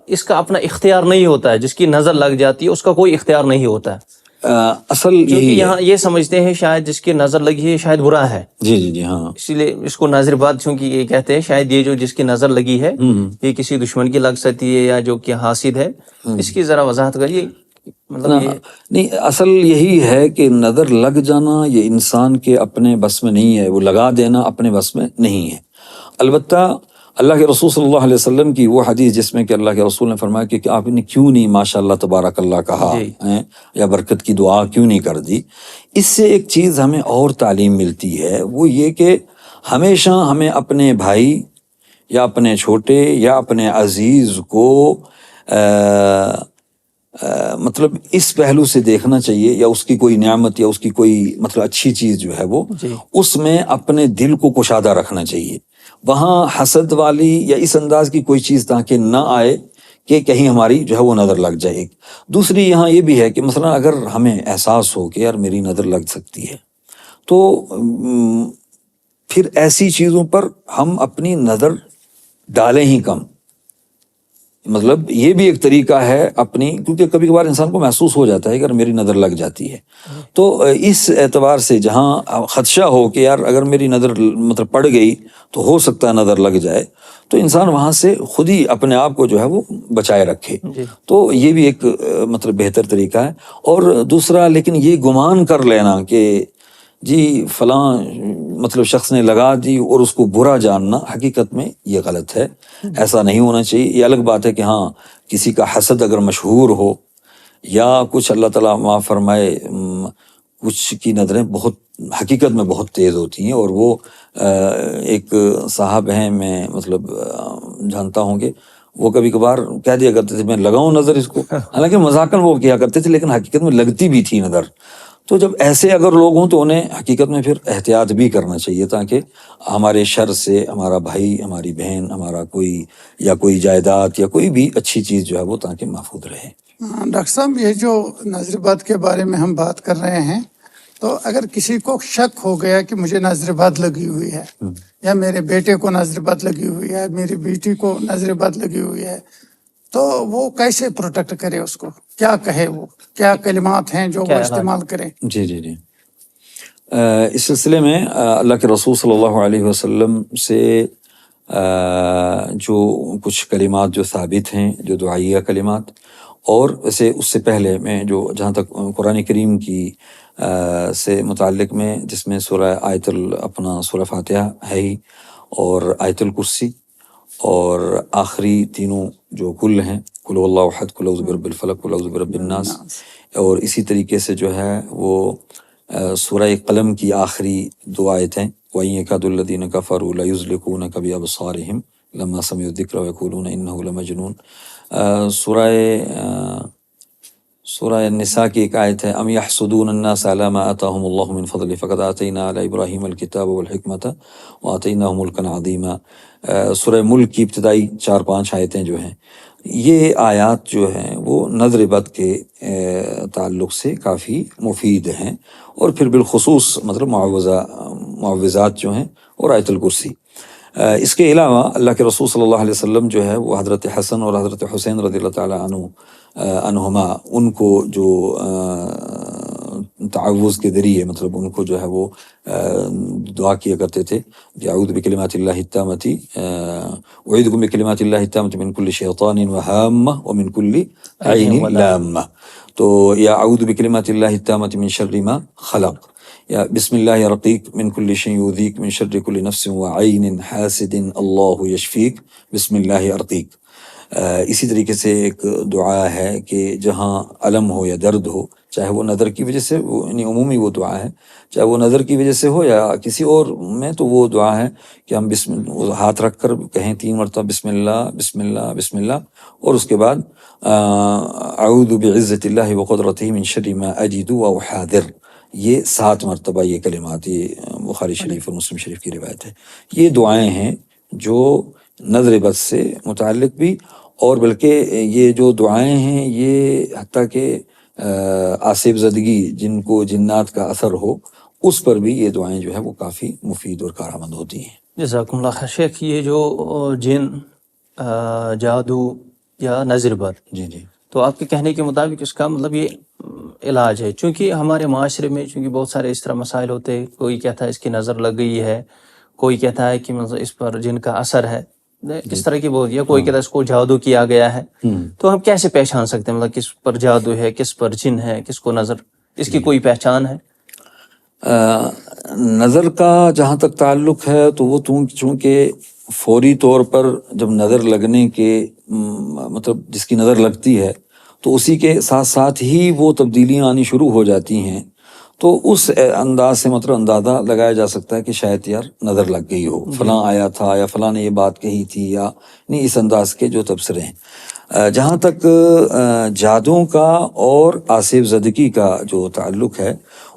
اس کا اپنا اختیار نہیں ہوتا ہے، جس کی نظر لگ جاتی ہے اس کا کوئی اختیار نہیں ہوتا ہے. اصل کیونکہ یہی ہے. یہاں یہ سمجھتے ہیں شاید جس کی نظر لگی ہے شاید برا ہے, جی جی جی ہاں. اسی لیے اس کو ناظر بات چونکہ یہ کہتے ہیں شاید یہ جو جس کی نظر لگی ہے یہ کسی دشمن کی لگ سکتی ہے یا جو کہ حاسد ہے, اس کی ذرا وضاحت کریے. مطلب یہ نہیں, اصل یہی ہے کہ نظر لگ جانا یہ انسان کے اپنے بس میں نہیں ہے, وہ لگا دینا اپنے بس میں نہیں ہے. البتہ اللہ کے رسول صلی اللہ علیہ وسلم کی وہ حدیث جس میں کہ اللہ کے رسول نے فرمایا کہ آپ نے کیوں نہیں ماشاء اللہ تبارک اللہ کہا ہے یا برکت کی دعا کیوں نہیں کر دی, اس سے ایک چیز ہمیں اور تعلیم ملتی ہے, وہ یہ کہ ہمیشہ ہمیں اپنے بھائی یا اپنے چھوٹے یا اپنے عزیز کو مطلب اس پہلو سے دیکھنا چاہیے, یا اس کی کوئی نعمت یا اس کی کوئی مطلب اچھی چیز جو ہے وہ اس میں اپنے دل کو کشادہ رکھنا چاہیے. وہاں حسد والی یا اس انداز کی کوئی چیز تاکہ نہ آئے کہ کہیں ہماری جو ہے وہ نظر لگ جائے. دوسری یہاں یہ بھی ہے کہ مثلا اگر ہمیں احساس ہو کہ یار میری نظر لگ سکتی ہے تو پھر ایسی چیزوں پر ہم اپنی نظر ڈالیں ہی کم. مطلب یہ بھی ایک طریقہ ہے اپنی, کیونکہ کبھی کبھار انسان کو محسوس ہو جاتا ہے کہ اگر میری نظر لگ جاتی ہے, تو اس اعتبار سے جہاں خدشہ ہو کہ یار اگر میری نظر مطلب پڑ گئی تو ہو سکتا ہے نظر لگ جائے, تو انسان وہاں سے خود ہی اپنے آپ کو جو ہے وہ بچائے رکھے. تو یہ بھی ایک مطلب بہتر طریقہ ہے. اور دوسرا لیکن یہ گمان کر لینا کہ جی فلاں مطلب شخص نے لگا دی اور اس کو برا جاننا, حقیقت میں یہ غلط ہے, ایسا نہیں ہونا چاہیے. یہ الگ بات ہے کہ ہاں کسی کا حسد اگر مشہور ہو یا کچھ, اللہ تعالیٰ معاف فرمائے, کچھ کی نظریں بہت حقیقت میں بہت تیز ہوتی ہیں, اور وہ ایک صاحب ہیں میں مطلب جانتا ہوں کہ وہ کبھی کبھار کہہ دیا کرتے تھے میں لگاؤں نظر اس کو, حالانکہ مذاقاً وہ کیا کرتے تھے لیکن حقیقت میں لگتی بھی تھی نظر. تو جب ایسے اگر لوگ ہوں تو انہیں حقیقت میں پھر احتیاط بھی کرنا چاہیے تاکہ ہمارے شر سے ہمارا بھائی, ہماری بہن, ہمارا کوئی یا کوئی جائیداد یا کوئی بھی اچھی چیز جو ہے وہ تاکہ محفوظ رہے. ڈاکٹر صاحب یہ جو نظر بد کے بارے میں ہم بات کر رہے ہیں, تو اگر کسی کو شک ہو گیا کہ مجھے نظر بد لگی ہوئی ہے یا میرے بیٹے کو نظر بد لگی ہوئی ہے, میری بیٹی کو نظر بد لگی ہوئی ہے, تو وہ کیسے پروٹیکٹ کرے, اس کو کیا کہے, وہ کیا کلمات ہیں جو وہ استعمال کریں؟ جی جی جی اس سلسلے میں اللہ کے رسول صلی اللہ علیہ وسلم سے جو کچھ کلمات جو ثابت ہیں, جو دعائیہ کلمات, اور ویسے اس سے پہلے میں جو جہاں تک قرآن کریم کی سے متعلق میں, جس میں سورہ اپنا سورہ فاتحہ ہے ہی, اور آیت الکرسی, اور آخری تینوں جو کل ہیں, قل هو اللہ احد, قل اعوذ برب الفلق, قل اعوذ برب الناس, اور اسی طریقے سے جو ہے وہ سورہ قلم کی آخری دو آیتیں, وَإِن يَكَادُ الَّذِينَ كَفَرُوا لَيُزْلِقُونَكَ بِأَبْصَارِهِمْ لَمَّا سَمِعُوا الذِّكْرَ وَيَقُولُونَ إِنَّهُ لَمَجْنُونَ. سورہ النساء کی ایک آیت ہے, ام یحسدون الناس علی ما آتاہم اللہ من فضل فقد آتینا علی ابراہیم الکتاب والحکمت وآتیناہ ملکا عظیما. سورہ ملک کی ابتدائی 4-5 آیتیں جو ہیں, یہ آیات جو ہیں وہ نظر بد کے تعلق سے کافی مفید ہیں, اور پھر بالخصوص مطلب معوذات جو ہیں اور آیت الکرسی. اس کے علاوہ اللہ کے رسول صلی اللہ علیہ وسلم جو ہے وہ حضرت حسن اور حضرت حسین رضی اللہ تعالیٰ عنہما, ان کو جو تعوذ کے ذریعے مطلب ان کو جو ہے وہ دعا کیا کرتے تھے, اعوذ بکلمات اللہ التامۃ, اعوذ بکلمات اللہ التامۃ من کل شیطان وہامہ ومن کل عین لامہ. تو یا اعوذ بکلمات اللہ التامۃ من شر ما خلق, یا بسم اللہ رقیق من کل شیء یؤذیک من شر کل نفس وعین حاسد اللہ یشفیک بسم اللہ ارقیق. اسی طریقے سے ایک دعا ہے کہ جہاں علم ہو یا درد ہو, چاہے وہ نظر کی وجہ سے, یعنی عمومی وہ دعا ہے, چاہے وہ نظر کی وجہ سے ہو یا کسی اور میں, تو وہ دعا ہے کہ ہم ہاتھ رکھ کر کہیں 3 مرتبہ بسم اللہ بسم اللہ بسم اللہ, اور اس کے بعد اعوذ بعزت اللہ وقدرتہ من شر ما اجد واحاذر, یہ 7 مرتبہ یہ کلمات, یہ بخاری شریف اور مسلم شریف کی روایت ہے. یہ دعائیں ہیں جو نظر بد سے متعلق بھی, اور بلکہ یہ جو دعائیں ہیں یہ حتیٰ کہ آصف زدگی, جن کو جنات کا اثر ہو, اس پر بھی یہ دعائیں جو ہے وہ کافی مفید اور کارآمد ہوتی ہیں. جزاکم اللہ خیر. شیخ, یہ جو جن, جادو یا نظر بد, جی جی, تو آپ کے کہنے کے مطابق اس کا مطلب یہ علاج ہے؟ چونکہ ہمارے معاشرے میں چونکہ بہت سارے اس طرح مسائل ہوتے ہیں، کوئی کہتا ہے اس کی نظر لگ گئی ہے، کوئی کہتا ہے کہ مطلب اس پر جن کا اثر ہے، اس طرح کی بہت، یا کوئی کہتا ہے اس کو جادو کیا گیا ہے. تو ہم کیسے پہچان سکتے ہیں مطلب کس پر جادو ہے، کس پر جن ہے، کس کو نظر، اس کی کوئی پہچان ہے؟ نظر کا جہاں تک تعلق ہے تو وہ چونکہ فوری طور پر جب نظر لگنے کے مطلب جس کی نظر لگتی ہے تو اسی کے ساتھ ساتھ ہی وہ تبدیلیاں آنی شروع ہو جاتی ہیں، تو اس انداز سے مطلب اندازہ لگایا جا سکتا ہے کہ شاید یار نظر لگ گئی ہو، فلاں آیا تھا یا فلاں نے یہ بات کہی تھی، یا نہیں اس انداز کے جو تبصرے ہیں. جہاں تک جادوں کا اور آصف زدگی کا جو تعلق ہے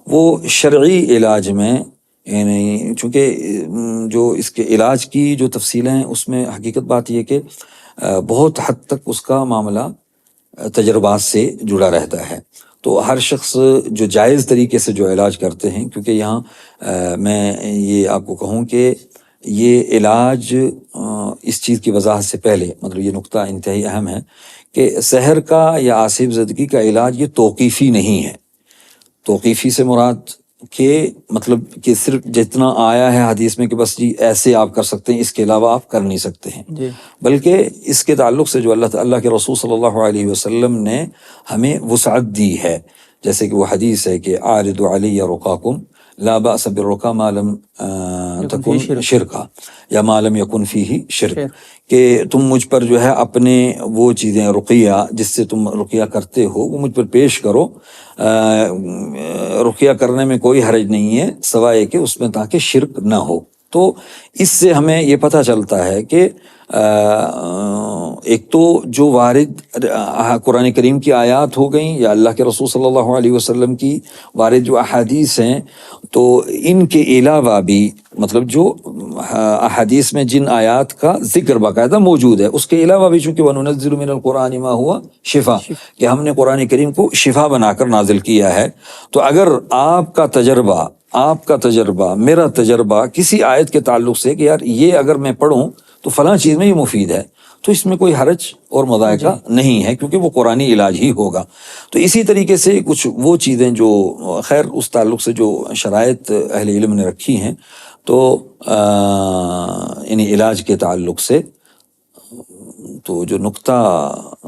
وہ شرعی علاج میں، یعنی چونکہ جو اس کے علاج کی جو تفصیلیں ہیں اس میں حقیقت بات یہ کہ بہت حد تک اس کا معاملہ تجربات سے جڑا رہتا ہے. تو ہر شخص جو جائز طریقے سے جو علاج کرتے ہیں، کیونکہ یہاں میں یہ آپ کو کہوں کہ یہ علاج اس چیز کی وضاحت سے پہلے مطلب یہ نقطہ انتہائی اہم ہے کہ سحر کا یا آصف زدگی کا علاج یہ توقیفی نہیں ہے. توقیفی سے مراد کہ مطلب کہ صرف جتنا آیا ہے حدیث میں کہ بس جی ایسے آپ کر سکتے ہیں، اس کے علاوہ آپ کر نہیں سکتے ہیں، بلکہ اس کے تعلق سے جو اللہ کے رسول صلی اللہ علیہ وسلم نے ہمیں وسعت دی ہے. جیسے کہ وہ حدیث ہے کہ عارض علی رقاکم لا بأس بالرقا ما لم تکن شرکا یا ما لم یکن فیہ شرک، کہ تم مجھ پر جو ہے اپنے وہ چیزیں رقیہ جس سے تم رقیہ کرتے ہو وہ مجھ پر پیش کرو، رقیہ کرنے میں کوئی حرج نہیں ہے سوائے کہ اس میں تاکہ شرک نہ ہو. تو اس سے ہمیں یہ پتہ چلتا ہے کہ ایک تو جو وارد قرآن کریم کی آیات ہو گئیں یا اللہ کے رسول صلی اللہ علیہ وسلم کی وارد جو احادیث ہیں، تو ان کے علاوہ بھی مطلب جو احادیث میں جن آیات کا ذکر باقاعدہ موجود ہے اس کے علاوہ بھی چونکہ وَنُنَزِّلُ مِنَ الْقُرْآنِ مَا هُوَ شِفَاء، کہ ہم نے قرآن کریم کو شفا بنا کر نازل کیا ہے. تو اگر آپ کا تجربہ میرا تجربہ کسی آیت کے تعلق سے کہ یار یہ اگر میں پڑھوں تو فلاں چیز میں یہ مفید ہے، تو اس میں کوئی حرج اور مضائقہ نہیں ہے کیونکہ وہ قرآنی علاج ہی ہوگا. تو اسی طریقے سے کچھ وہ چیزیں جو خیر اس تعلق سے جو شرائط اہل علم نے رکھی ہیں، تو یعنی علاج کے تعلق سے تو جو نقطہ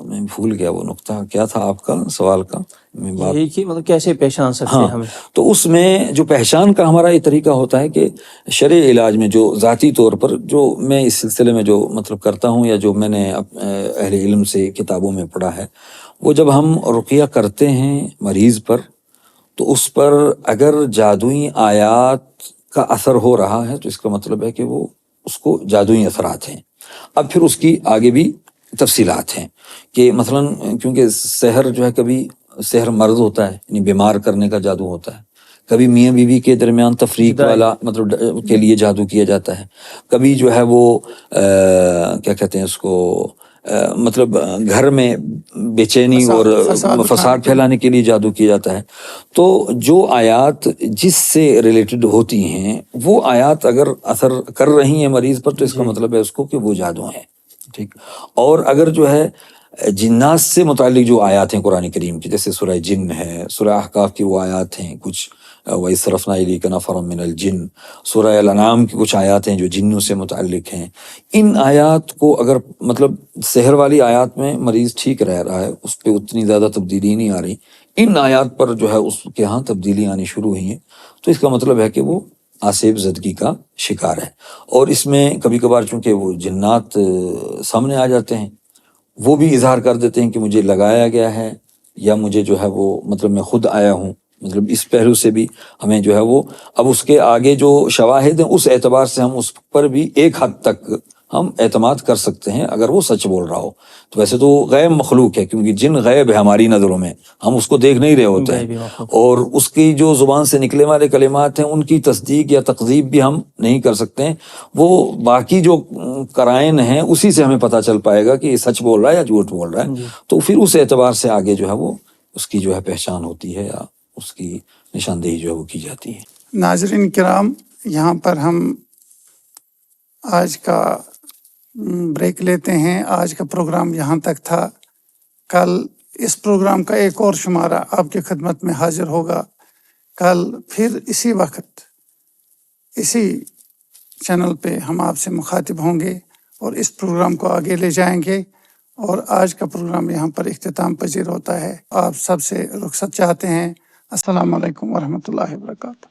میں بھول گیا، وہ نقطہ کیا تھا آپ کا سوال کا؟ یہی کہ مطلب کیسے پہچان سکتے ہیں ہم؟ تو اس میں جو پہچان کا ہمارا یہ طریقہ ہوتا ہے کہ شرعی علاج میں جو ذاتی طور پر جو میں اس سلسلے میں جو مطلب کرتا ہوں یا جو میں نے اہل علم سے کتابوں میں پڑھا ہے، وہ جب ہم رقیہ کرتے ہیں مریض پر تو اس پر اگر جادوئی آیات کا اثر ہو رہا ہے تو اس کا مطلب ہے کہ وہ اس کو جادوئی اثرات ہیں. اب پھر اس کی آگے بھی تفصیلات ہیں کہ مثلاً کیونکہ سحر جو ہے کبھی سحر مرض ہوتا ہے یعنی بیمار کرنے کا جادو ہوتا ہے، کبھی میاں بیوی کے درمیان تفریق والا مطلب کے لیے جادو کیا جاتا ہے، کبھی جو ہے وہ کیا کہتے ہیں اس کو مطلب گھر میں بے چینی اور فساد پھیلانے کے لیے جادو کیا جاتا ہے. تو جو آیات جس سے ریلیٹڈ ہوتی ہیں وہ آیات اگر اثر کر رہی ہیں مریض پر تو اس کا مطلب ہے اس کو کہ وہ جادو ہیں. ٹھیک. اور اگر جو ہے جنات سے متعلق جو آیات ہیں قرآن کریم کی، جیسے سورہ جن ہے، سورہ احقاف کی وہ آیات ہیں کچھ، وَإِذْ صَرَفْنَا إِلَيْكَ نَفَرًا مِنَ الْجِنِّ، سورہ الانعام کی کچھ آیات ہیں جو جنوں سے متعلق ہیں. ان آیات کو اگر مطلب سحر والی آیات میں مریض ٹھیک رہ رہا ہے، اس پہ اتنی زیادہ تبدیلی نہیں آ رہی، ان آیات پر جو ہے اس کے ہاں تبدیلی آنی شروع ہوئی ہیں، تو اس کا مطلب ہے کہ وہ آصف زدگی کا شکار ہے. اور اس میں کبھی کبھار چونکہ وہ جنات سامنے آ جاتے ہیں، وہ بھی اظہار کر دیتے ہیں کہ مجھے لگایا گیا ہے یا مجھے جو ہے وہ مطلب میں خود آیا ہوں. مطلب اس پہلو سے بھی ہمیں جو ہے وہ اب اس کے آگے جو شواہد ہیں اس اعتبار سے ہم اس پر بھی ایک حد تک ہم اعتماد کر سکتے ہیں اگر وہ سچ بول رہا ہو. تو ویسے تو غیب مخلوق ہے کیونکہ جن غیب ہے ہماری نظروں میں، ہم اس کو دیکھ نہیں رہے ہوتے ہیں، اور اس کی جو زبان سے نکلے والے کلمات ہیں ان کی تصدیق یا تکذیب بھی ہم نہیں کر سکتے ہیں. وہ باقی جو قرائن ہیں اسی سے ہمیں پتہ چل پائے گا کہ یہ سچ بول رہا ہے یا جھوٹ بول رہا ہے. تو پھر اس اعتبار سے آگے جو ہے وہ اس کی جو ہے پہچان ہوتی ہے یا اس کی نشاندہی جو ہے وہ کی جاتی ہے. ناظرین کرام، یہاں پر ہم آج کا بریک لیتے ہیں. آج کا پروگرام یہاں تک تھا. کل اس پروگرام کا ایک اور شمارہ آپ کی خدمت میں حاضر ہوگا کل پھر اسی وقت اسی چینل پہ ہم آپ سے مخاطب ہوں گے اور اس پروگرام کو آگے لے جائیں گے، اور آج کا پروگرام یہاں پر اختتام پذیر ہوتا ہے۔ آپ سب سے رخصت چاہتے ہیں۔ السلام علیکم ورحمۃ اللہ وبرکاتہ۔